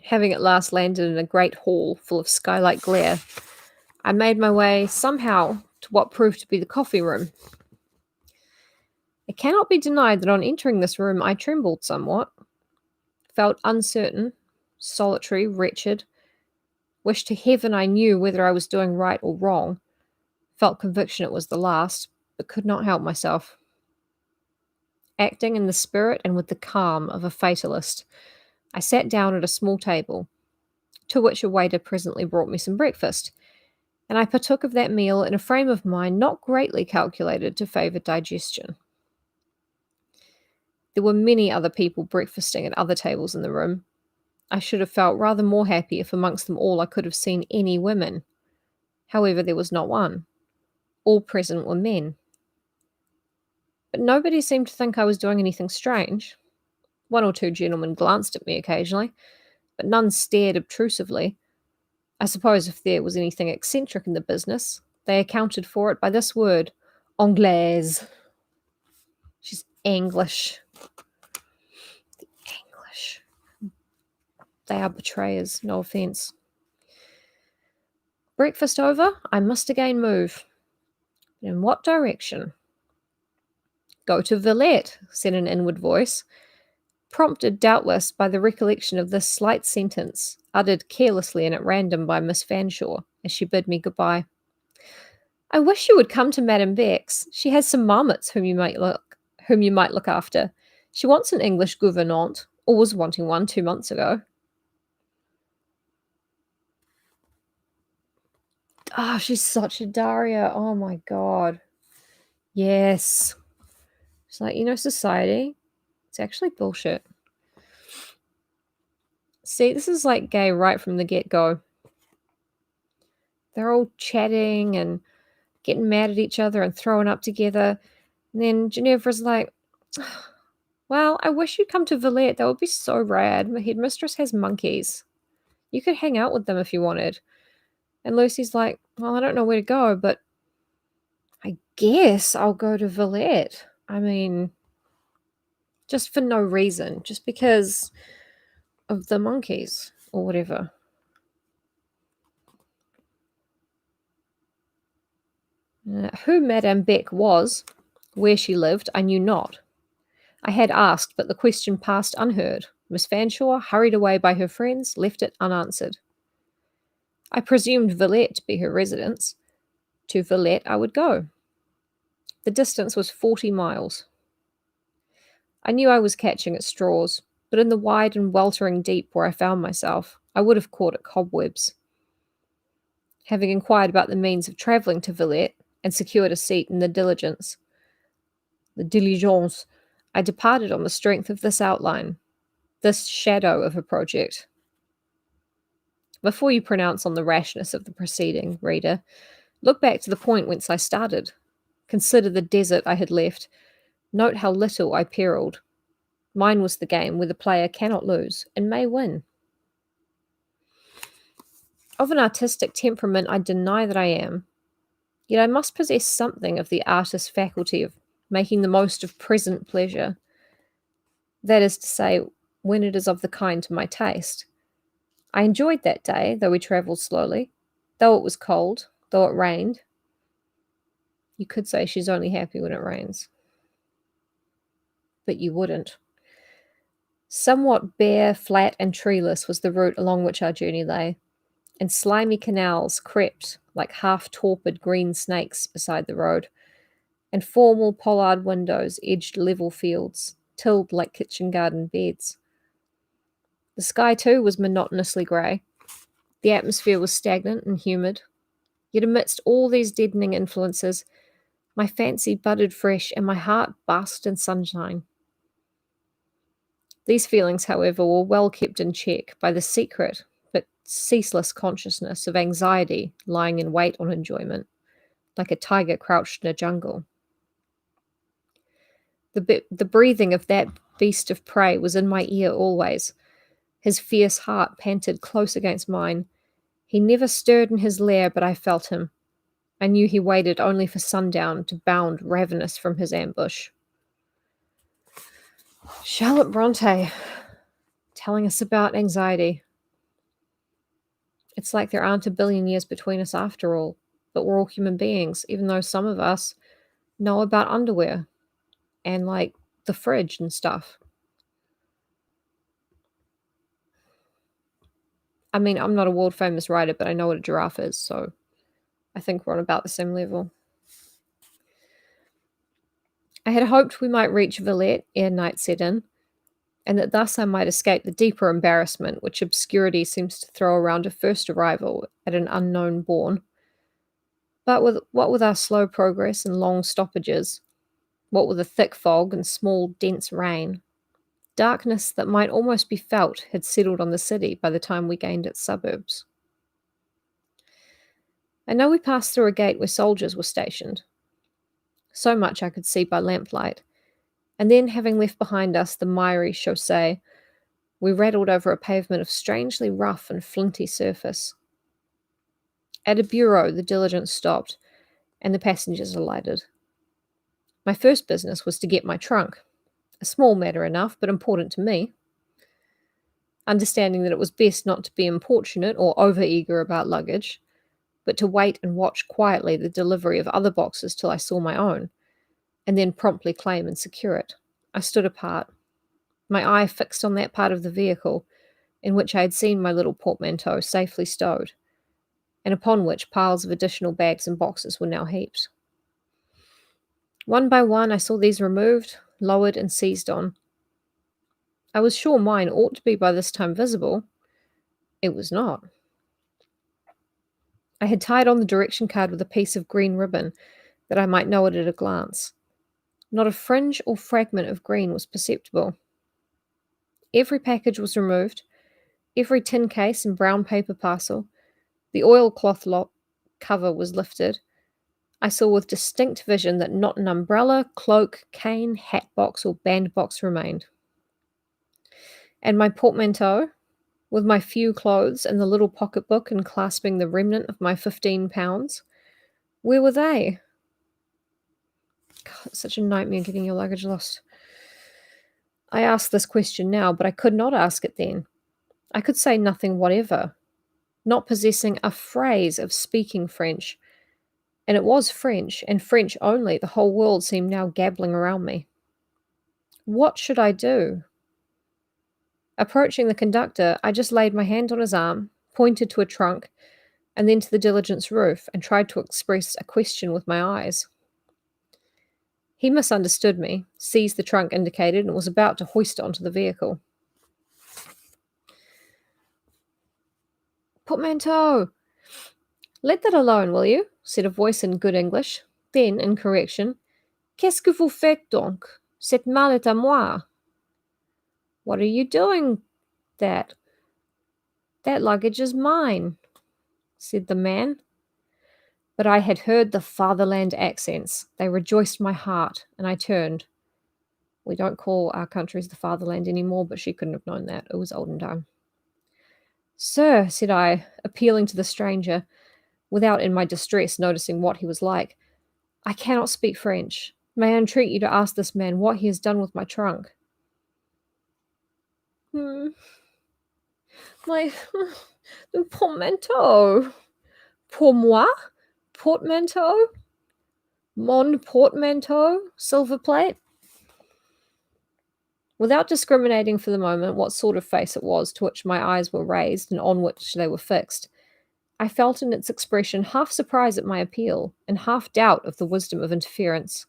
Having at last landed in a great hall full of skylight glare, I made my way somehow to what proved to be the coffee room. It cannot be denied that on entering this room I trembled somewhat, felt uncertain, solitary, wretched, wished to heaven I knew whether I was doing right or wrong, felt conviction it was the last, but could not help myself. Acting in the spirit and with the calm of a fatalist, I sat down at a small table, to which a waiter presently brought me some breakfast, and I partook of that meal in a frame of mind not greatly calculated to favour digestion. There were many other people breakfasting at other tables in the room. I should have felt rather more happy if amongst them all I could have seen any women. However, there was not one. All present were men. But nobody seemed to think I was doing anything strange. One or two gentlemen glanced at me occasionally, but none stared obtrusively. I suppose if there was anything eccentric in the business, they accounted for it by this word, Anglaise. She's English. The English. They are betrayers, no offence. Breakfast over, I must again move. In what direction? Go to Villette, said an inward voice, prompted doubtless by the recollection of this slight sentence, uttered carelessly and at random by Miss Fanshawe, as she bid me good-bye. I wish you would come to Madame Beck's. She has some marmots whom you might look after. She wants an English gouvernante, or was wanting one 2 months ago. Oh, she's such a Daria. Oh my god. Yes. It's like, society, it's actually bullshit. See, this is like gay right from the get-go. They're all chatting and getting mad at each other and throwing up together. And then Ginevra's like, well, I wish you'd come to Villette. That would be so rad. My headmistress has monkeys. You could hang out with them if you wanted. And Lucy's like, well, I don't know where to go, but I guess I'll go to Villette. I mean, just for no reason, just because of the monkeys or whatever. Who Madame Beck was, where she lived, I knew not. I had asked, but the question passed unheard. Miss Fanshawe, hurried away by her friends, left it unanswered. I presumed Villette to be her residence. To Villette I would go. The distance was 40 miles. I knew I was catching at straws, but in the wide and weltering deep where I found myself, I would have caught at cobwebs. Having inquired about the means of travelling to Villette and secured a seat in the diligence, I departed on the strength of this outline, this shadow of a project. Before you pronounce on the rashness of the proceeding, reader, look back to the point whence I started. Consider the desert I had left. Note how little I perilled. Mine was the game where the player cannot lose and may win. Of an artistic temperament I deny that I am, yet I must possess something of the artist's faculty of making the most of present pleasure. That is to say, when it is of the kind to my taste. I enjoyed that day, though we travelled slowly, though it was cold, though it rained. You could say she's only happy when it rains. But you wouldn't. Somewhat bare, flat, and treeless was the route along which our journey lay, and slimy canals crept like half-torpid green snakes beside the road, and formal pollard windows edged level fields, tilled like kitchen garden beds. The sky, too, was monotonously grey. The atmosphere was stagnant and humid. Yet amidst all these deadening influences, my fancy budded fresh and my heart basked in sunshine. These feelings, however, were well kept in check by the secret but ceaseless consciousness of anxiety lying in wait on enjoyment, like a tiger crouched in a jungle. The breathing of that beast of prey was in my ear always. His fierce heart panted close against mine. He never stirred in his lair, but I felt him. I knew he waited only for sundown to bound ravenous from his ambush. Charlotte Bronte, telling us about anxiety. It's like there aren't a billion years between us after all, but we're all human beings, even though some of us know about underwear and like the fridge and stuff. I mean, I'm not a world famous writer, but I know what a giraffe is, so I think we're on about the same level. I had hoped we might reach Villette ere night set in, and that thus I might escape the deeper embarrassment which obscurity seems to throw around a first arrival at an unknown bourne. But what with our slow progress and long stoppages, what with a thick fog and small, dense rain, darkness that might almost be felt had settled on the city by the time we gained its suburbs. I know we passed through a gate where soldiers were stationed. So much I could see by lamplight, and then, having left behind us the miry chaussee, we rattled over a pavement of strangely rough and flinty surface. At a bureau, the diligence stopped, and the passengers alighted. My first business was to get my trunk, a small matter enough, but important to me. Understanding that it was best not to be importunate or over-eager about luggage, but to wait and watch quietly the delivery of other boxes till I saw my own, and then promptly claim and secure it, I stood apart, my eye fixed on that part of the vehicle in which I had seen my little portmanteau safely stowed, and upon which piles of additional bags and boxes were now heaped. One by one I saw these removed, lowered, and seized on. I was sure mine ought to be by this time visible. It was not. I had tied on the direction card with a piece of green ribbon that I might know it at a glance. Not a fringe or fragment of green was perceptible. Every package was removed, every tin case and brown paper parcel. The oilcloth cover was lifted. I saw with distinct vision that not an umbrella, cloak, cane, hat box, or bandbox remained. And my portmanteau, with my few clothes and the little pocketbook enclasping the remnant of my £15, where were they? God, it's such a nightmare getting your luggage lost. I ask this question now, but I could not ask it then. I could say nothing whatever, not possessing a phrase of speaking French. And it was French, and French only. The whole world seemed now gabbling around me. What should I do? Approaching the conductor, I just laid my hand on his arm, pointed to a trunk, and then to the diligence roof, and tried to express a question with my eyes. He misunderstood me, seized the trunk indicated, and was about to hoist it onto the vehicle. Portmanteau! Let that alone, will you? Said a voice in good English. Then, in correction, Qu'est-ce que vous faites donc? Cette malle est à moi. What are you doing? That luggage is mine, said the man. But I had heard the fatherland accents. They rejoiced my heart, and I turned. We don't call our countries the fatherland anymore, but she couldn't have known that. It was olden time. Sir, said I, appealing to the stranger, without in my distress noticing what he was like, I cannot speak French. May I entreat you to ask this man what he has done with my trunk? My portmanteau. Pour moi? Portmanteau? Mon portmanteau? Silver plate? Without discriminating for the moment what sort of face it was to which my eyes were raised and on which they were fixed, I felt in its expression half surprise at my appeal and half doubt of the wisdom of interference.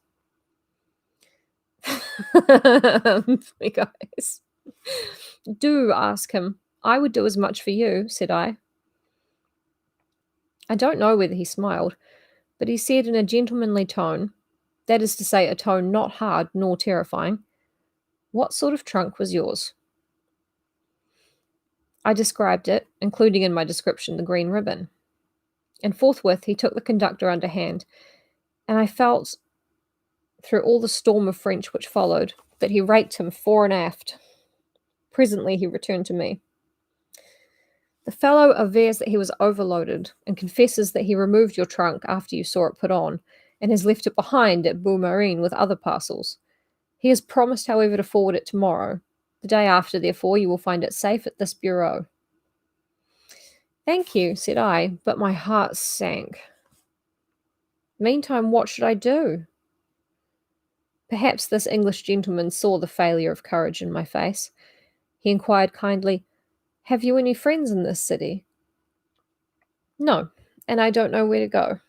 Me guys. Do ask him. I would do as much for you, said I. I don't know whether he smiled, but he said in a gentlemanly tone, that is to say, a tone not hard nor terrifying, what sort of trunk was yours? I described it, including in my description the green ribbon. And forthwith he took the conductor under hand, and I felt, through all the storm of French which followed, that he raked him fore and aft. Presently he returned to me. The fellow avers that he was overloaded, and confesses that he removed your trunk after you saw it put on, and has left it behind at Boumarine with other parcels. He has promised, however, to forward it tomorrow. The day after, therefore, you will find it safe at this bureau. Thank you, said I, but my heart sank. Meantime, what should I do? Perhaps this English gentleman saw the failure of courage in my face. He inquired kindly, Have you any friends in this city? No, and I don't know where to go.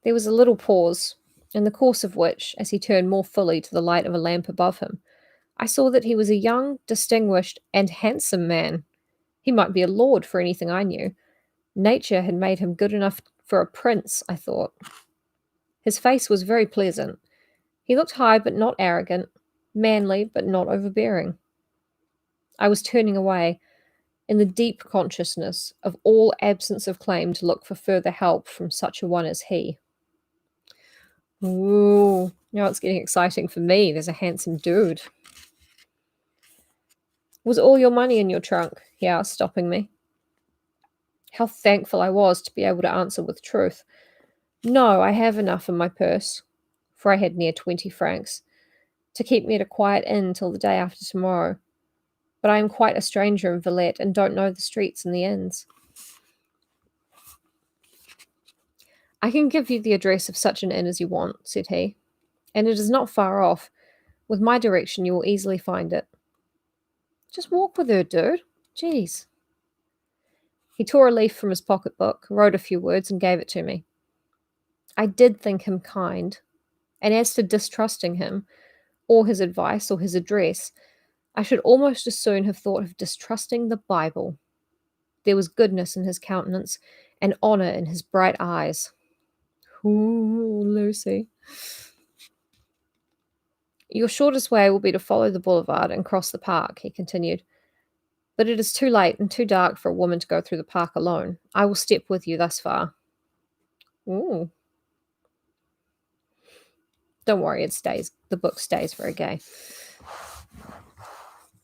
There was a little pause, in the course of which, as he turned more fully to the light of a lamp above him, I saw that he was a young, distinguished, and handsome man. He might be a lord for anything I knew. Nature had made him good enough for a prince, I thought. His face was very pleasant. He looked high but not arrogant, manly but not overbearing. I was turning away, in the deep consciousness of all absence of claim to look for further help from such a one as he. Ooh, now it's getting exciting for me. There's a handsome dude. Was all your money in your trunk? He asked, stopping me. How thankful I was to be able to answer with truth. No, I have enough in my purse, for I had near 20 francs, to keep me at a quiet inn till the day after tomorrow. But I am quite a stranger in Villette and don't know the streets and the inns. I can give you the address of such an inn as you want, said he, and it is not far off. With my direction you will easily find it. Just walk with her, dude. Jeez. He tore a leaf from his pocketbook, wrote a few words, and gave it to me. I did think him kind, and as to distrusting him, or his advice, or his address, I should almost as soon have thought of distrusting the Bible. There was goodness in his countenance and honor in his bright eyes. Ooh, Lucy. Your shortest way will be to follow the boulevard and cross the park, he continued. But it is too late and too dark for a woman to go through the park alone. I will step with you thus far. Ooh. Don't worry, the book stays very gay.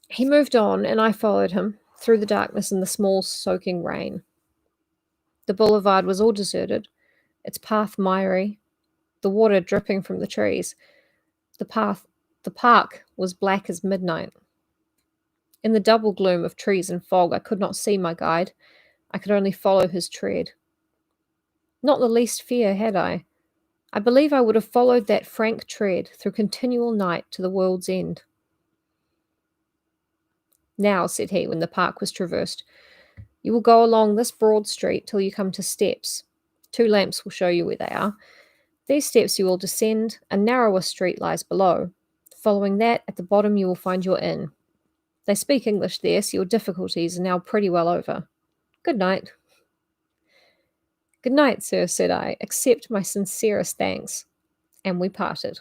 He moved on, and I followed him through the darkness and the small, soaking rain. The boulevard was all deserted, its path miry, the water dripping from the trees. The park was black as midnight. In the double gloom of trees and fog, I could not see my guide. I could only follow his tread. Not the least fear had I. I believe I would have followed that frank tread through continual night to the world's end. Now, said he, when the park was traversed, you will go along this broad street till you come to steps. 2 lamps will show you where they are. These steps you will descend, a narrower street lies below. Following that, at the bottom you will find your inn. They speak English there, so your difficulties are now pretty well over. Good night. Good night, sir, said I. Accept my sincerest thanks. And we parted.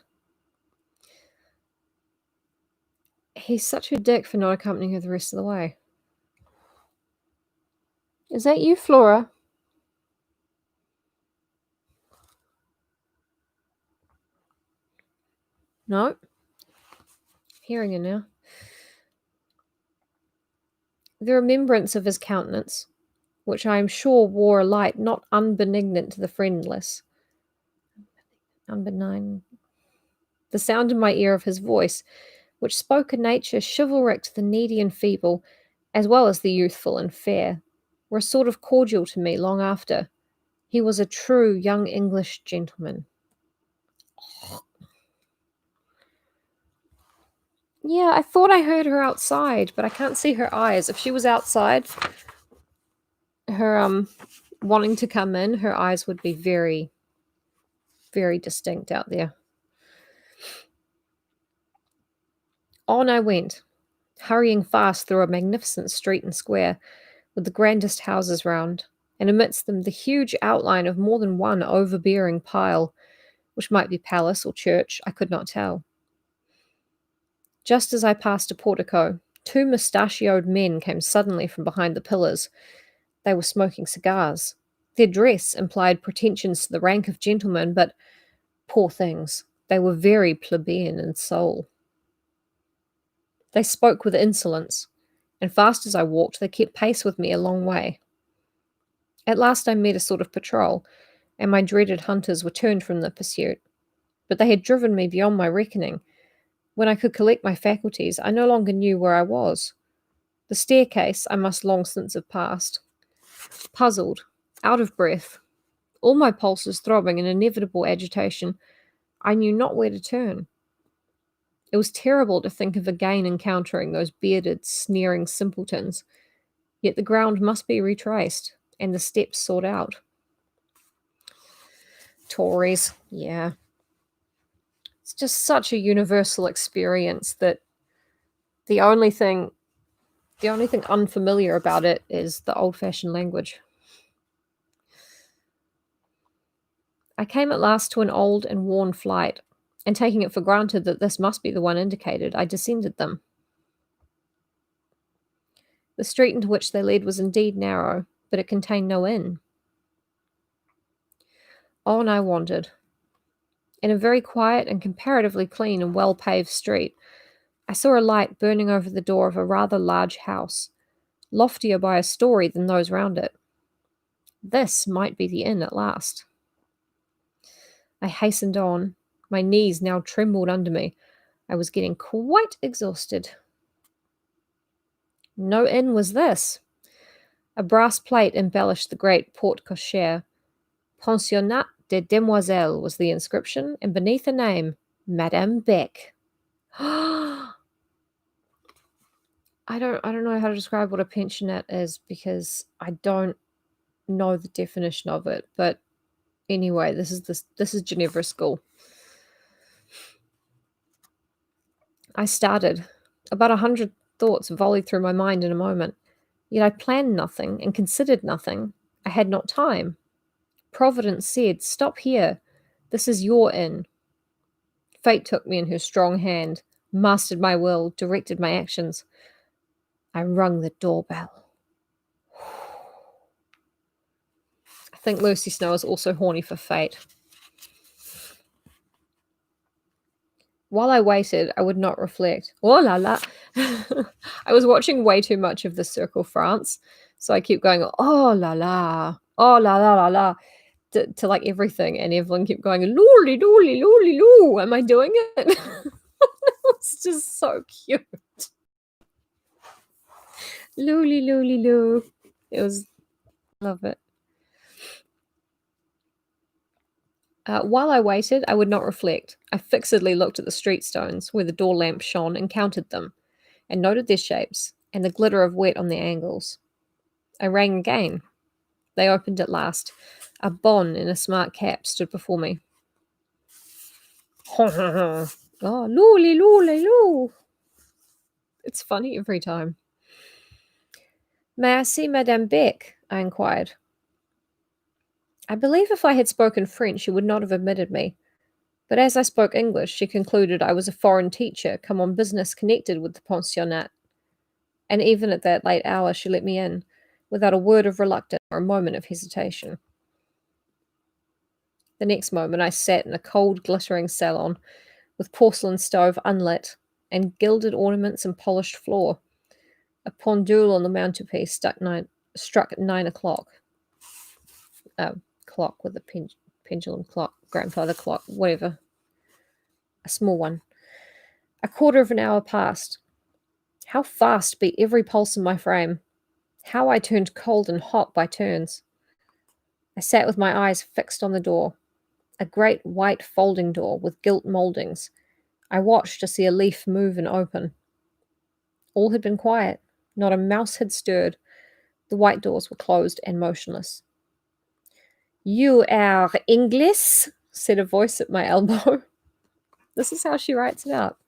He's such a dick for not accompanying her the rest of the way. Is that you, Flora? No. Hearing her now. The remembrance of his countenance, which I am sure wore a light not unbenignant to the friendless. Unbenign. The sound in my ear of his voice, which spoke a nature chivalric to the needy and feeble, as well as the youthful and fair, were a sort of cordial to me long after. He was a true young English gentleman. Yeah, I thought I heard her outside, but I can't see her eyes. If she was outside, her wanting to come in, her eyes would be very, very distinct out there. On I went, hurrying fast through a magnificent street and square, with the grandest houses round, and amidst them the huge outline of more than one overbearing pile, which might be palace or church, I could not tell. Just as I passed a portico, 2 mustachioed men came suddenly from behind the pillars. They were smoking cigars. Their dress implied pretensions to the rank of gentlemen, but, poor things, they were very plebeian in soul. They spoke with insolence, and fast as I walked, they kept pace with me a long way. At last I met a sort of patrol, and my dreaded hunters were turned from the pursuit. But they had driven me beyond my reckoning. When I could collect my faculties, I no longer knew where I was. The staircase I must long since have passed. Puzzled, out of breath, all my pulses throbbing in inevitable agitation, I knew not where to turn. It was terrible to think of again encountering those bearded, sneering simpletons, yet the ground must be retraced, and the steps sought out. Tories, yeah. It's just such a universal experience that the only thing unfamiliar about it is the old-fashioned language. I came at last to an old and worn flight, and taking it for granted that this must be the one indicated, I descended them. The street into which they led was indeed narrow, but it contained no inn. On I wandered. In a very quiet and comparatively clean and well-paved street, I saw a light burning over the door of a rather large house, loftier by a story than those round it. This might be the inn at last. I hastened on. My knees now trembled under me. I was getting quite exhausted. No inn was this. A brass plate embellished the great porte-cochere. Pensionnat des Demoiselles was the inscription, and beneath a name, Madame Beck. I don't know how to describe what a pensionnat is because I don't know the definition of it, but anyway, this is Ginevra School. I started. About 100 thoughts volleyed through my mind in a moment. Yet I planned nothing and considered nothing. I had not time. Providence said, "Stop here. This is your inn." Fate took me in her strong hand, mastered my will, directed my actions. I rung the doorbell. I think Lucy Snow is also horny for fate. While I waited, I would not reflect. Oh la la. I was watching way too much of the Circle France, so I kept going, oh la la, oh la la la la, to like everything, and Evelyn kept going, looly looly looly loo. Am I doing it? It's just so cute. Looly looly loo. It was, love it. While I waited, I would not reflect. I fixedly looked at the street stones where the door lamp shone and counted them, and noted their shapes and the glitter of wet on their angles. I rang again. They opened at last. A bonne in a smart cap stood before me. Oh, looly, looly, loo. It's funny every time. May I see Madame Beck? I inquired. I believe if I had spoken French, she would not have admitted me. But as I spoke English, she concluded I was a foreign teacher come on business connected with the pensionnat. And even at that late hour, she let me in, without a word of reluctance or a moment of hesitation. The next moment, I sat in a cold, glittering salon, with porcelain stove unlit, and gilded ornaments and polished floor. A pendule on the mantelpiece struck 9 o'clock. Clock with a pendulum clock, grandfather clock, whatever. A small one. A quarter of an hour passed. How fast beat every pulse in my frame. How I turned cold and hot by turns. I sat with my eyes fixed on the door. A great white folding door with gilt mouldings. I watched to see a leaf move and open. All had been quiet. Not a mouse had stirred. The white doors were closed and motionless. "You are English?" said a voice at my elbow. This is how she writes it out.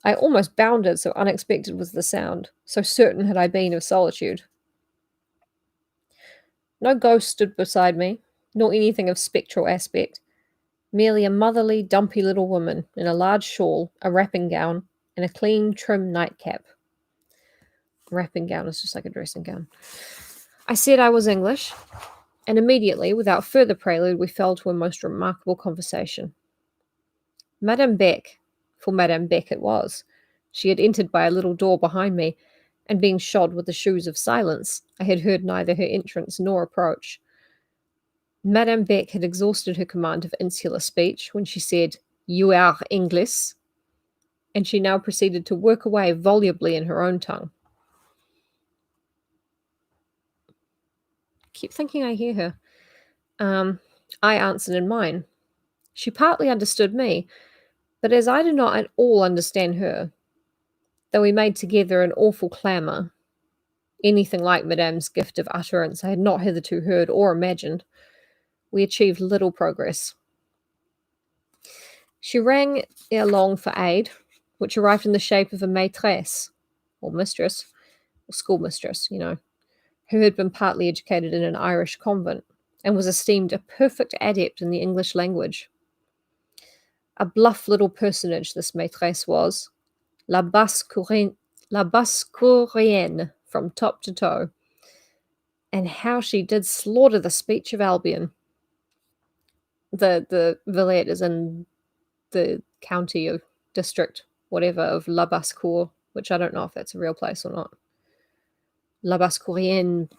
I almost bounded, so unexpected was the sound, so certain had I been of solitude. No ghost stood beside me, nor anything of spectral aspect. Merely a motherly, dumpy little woman in a large shawl, a wrapping gown, and a clean, trim nightcap. A wrapping gown is just like a dressing gown. I said I was English, and immediately, without further prelude, we fell to a most remarkable conversation. Madame Beck, for Madame Beck it was, she had entered by a little door behind me, and being shod with the shoes of silence, I had heard neither her entrance nor approach. Madame Beck had exhausted her command of insular speech when she said, "You are English," and she now proceeded to work away volubly in her own tongue. Keep thinking I hear her. I answered in mine. She partly understood me, but as I did not at all understand her, though we made together an awful clamour, anything like Madame's gift of utterance I had not hitherto heard or imagined, we achieved little progress. She rang ere long for aid, which arrived in the shape of a maîtresse, or mistress, or schoolmistress, who had been partly educated in an Irish convent, and was esteemed a perfect adept in the English language. A bluff little personage this maîtresse was, la basse-courienne from top to toe. And how she did slaughter the speech of Albion. The Villette is in the county or district, whatever, of La Basse-Cour, which I don't know if that's a real place or not. La Basse-Courienne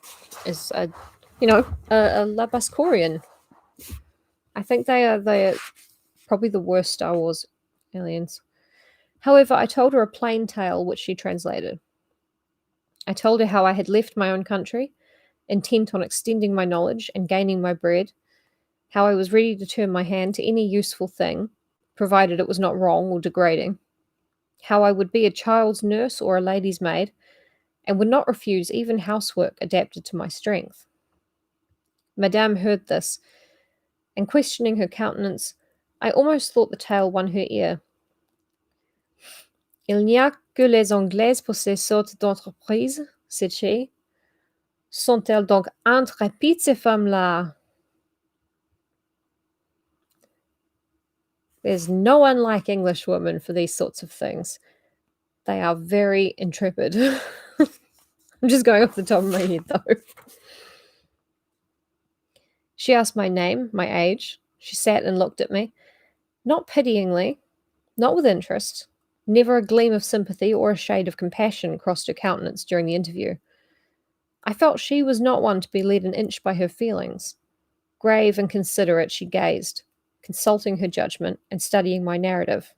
is a La Basse-Courian. I think they're probably the worst Star Wars aliens. However, I told her a plain tale which she translated. I told her how I had left my own country, intent on extending my knowledge and gaining my bread, how I was ready to turn my hand to any useful thing, provided it was not wrong or degrading, how I would be a child's nurse or a lady's maid, and would not refuse even housework adapted to my strength. Madame heard this, and questioning her countenance, I almost thought the tale won her ear. Il n'y a que les Anglais pour ces sortes d'entreprises, said she. Sont-elles donc intrépides, ces femmes-là? There's no one like English women for these sorts of things. They are very intrepid. I'm just going off the top of my head, though. She asked my name, my age. She sat and looked at me. Not pityingly, not with interest. Never a gleam of sympathy or a shade of compassion crossed her countenance during the interview. I felt she was not one to be led an inch by her feelings. Grave and considerate, she gazed, consulting her judgment and studying my narrative.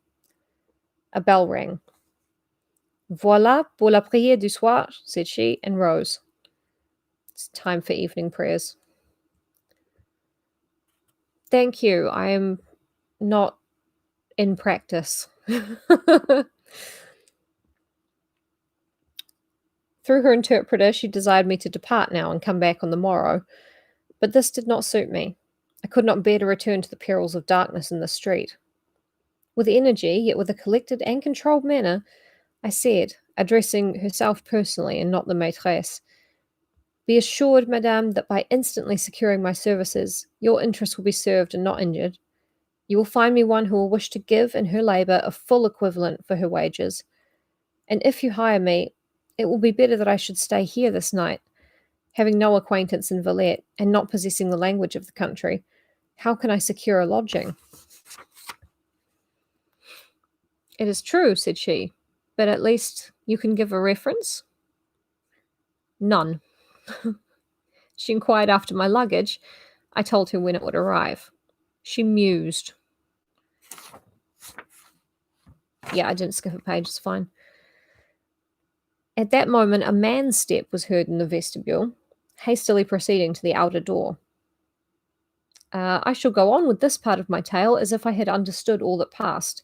A bell rang. Voilà pour la prière du soir, said she, and rose. It's time for evening prayers. Thank you. I am not in practice. Through her interpreter, she desired me to depart now and come back on the morrow, but this did not suit me. I could not bear to return to the perils of darkness in the street. With energy, yet with a collected and controlled manner, I said, addressing herself personally and not the maîtresse, "Be assured, madame, that by instantly securing my services, your interests will be served and not injured. You will find me one who will wish to give in her labour a full equivalent for her wages. And if you hire me, it will be better that I should stay here this night. Having no acquaintance in Villette, and not possessing the language of the country, how can I secure a lodging?" "It is true," said she, "but at least you can give a reference?" "None." She inquired after my luggage. I told her when it would arrive. She mused. Yeah, I didn't skip a page, it's fine. At that moment, a man's step was heard in the vestibule, hastily proceeding to the outer door. I shall go on with this part of my tale as if I had understood all that passed,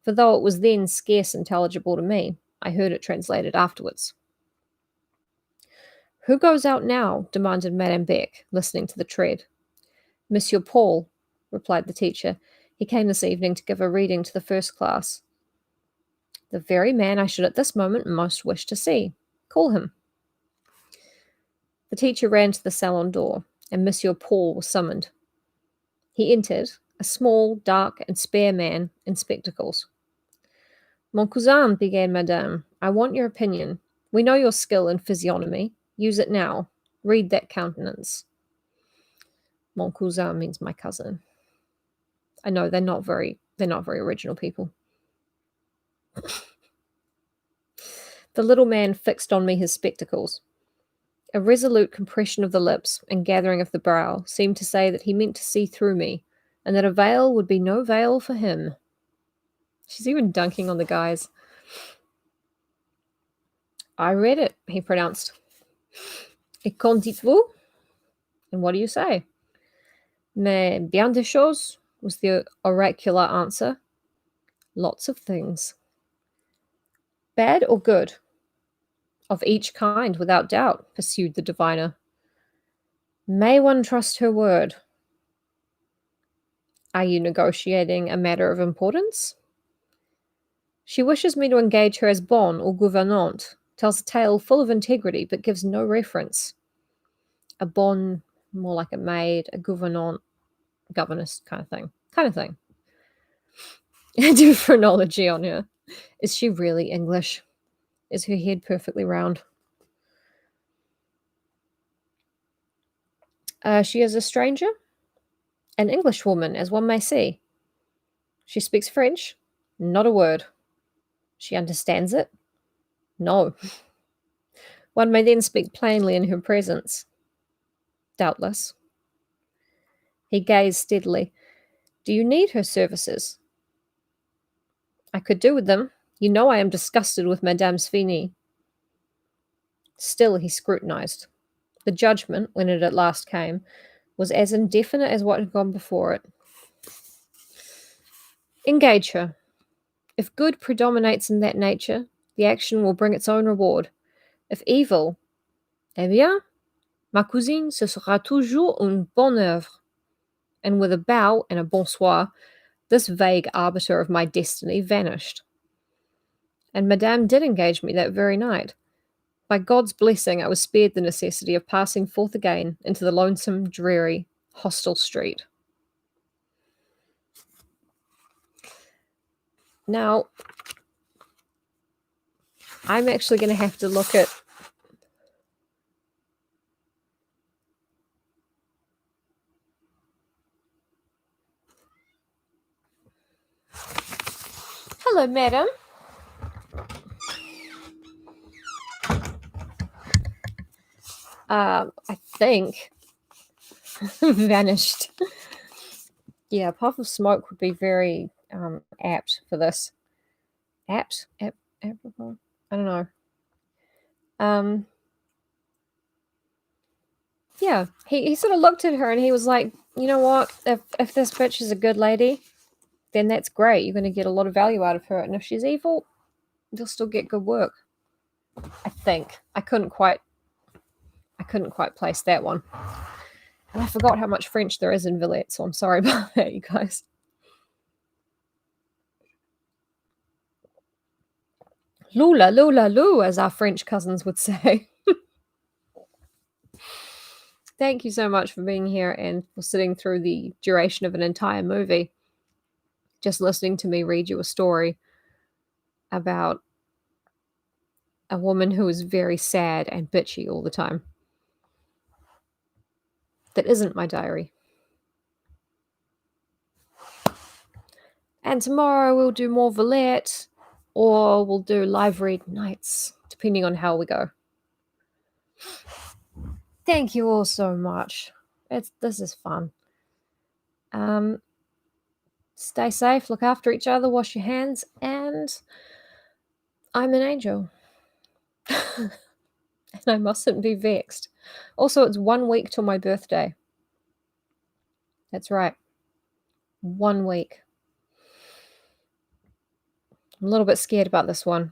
for though it was then scarce intelligible to me, I heard it translated afterwards. "Who goes out now?" demanded Madame Beck, listening to the tread. "Monsieur Paul," replied the teacher. "He came this evening to give a reading to the first class." "The very man I should at this moment most wish to see. Call him." The teacher ran to the salon door, and Monsieur Paul was summoned. He entered, a small, dark, and spare man in spectacles. "Mon cousin," began Madame, "I want your opinion. We know your skill in physiognomy. Use it now. Read that countenance." Mon cousin means my cousin. I know they're not very original people. The little man fixed on me his spectacles. A resolute compression of the lips and gathering of the brow seemed to say that he meant to see through me, and that a veil would be no veil for him. She's even dunking on the guys. "I read it," he pronounced. "Et qu'en dites-vous?" "And what do you say?" "Mais bien des choses," was the oracular answer. "Lots of things." "Bad or good?" "Of each kind, without doubt," pursued the diviner. "May one trust her word?" "Are you negotiating a matter of importance?" "She wishes me to engage her as bonne or gouvernante, tells a tale full of integrity, but gives no reference." A bonne, more like a maid, a gouvernante, governess kind of thing. I do phrenology on her. Is she really English? Is her head perfectly round? She is a stranger? An Englishwoman, as one may see. She speaks French? Not a word. She understands it? No. One may then speak plainly in her presence. Doubtless. He gazed steadily. Do you need her services? I could do with them. You know I am disgusted with Madame Svini. Still he scrutinized. The judgment, when it at last came, was as indefinite as what had gone before it. Engage her. If good predominates in that nature, the action will bring its own reward. If evil, eh bien, ma cousine, ce sera toujours une bonne œuvre. And with a bow and a bonsoir, this vague arbiter of my destiny vanished. And Madame did engage me that very night. By God's blessing, I was spared the necessity of passing forth again into the lonesome, dreary, hostile street. Now, I'm actually going to have to look at... Hello, madam. I think vanished. Yeah, a puff of smoke would be very apt for this. Apt? Apropos? I don't know. Yeah, he sort of looked at her and he was like, you know what? If this bitch is a good lady, then that's great. You're going to get a lot of value out of her. And if she's evil, you'll still get good work. I think. I couldn't quite place that one. And I forgot how much French there is in Villette, so I'm sorry about that, you guys. Lula, lula, loo, as our French cousins would say. Thank you so much for being here and for sitting through the duration of an entire movie, just listening to me read you a story about a woman who is very sad and bitchy all the time. That isn't my diary. And tomorrow we'll do more Villette, or we'll do Liveread nights, depending on how we go. Thank you all so much. This is fun. Stay safe, look after each other, wash your hands, and I'm an angel. And I mustn't be vexed. Also, it's 1 week till my birthday. That's right. 1 week. I'm a little bit scared about this one.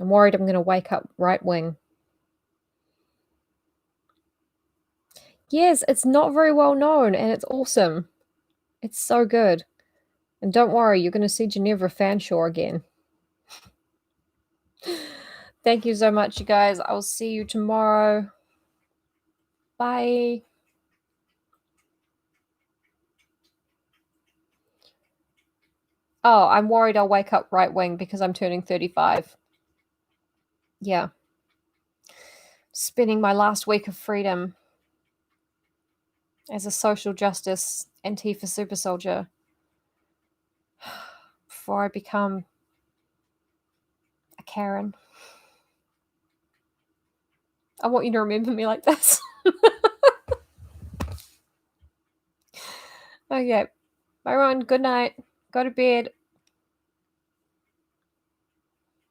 I'm worried I'm going to wake up right wing. Yes, it's not very well known, and it's awesome. It's so good. And don't worry, you're going to see Ginevra Fanshawe again. Thank you so much, you guys. I'll see you tomorrow. Bye. Oh, I'm worried I'll wake up right wing because I'm turning 35. Yeah. Spending my last week of freedom as a social justice Antifa super soldier before I become a Karen. I want you to remember me like this. Okay. Bye, everyone. Good night. Go to bed.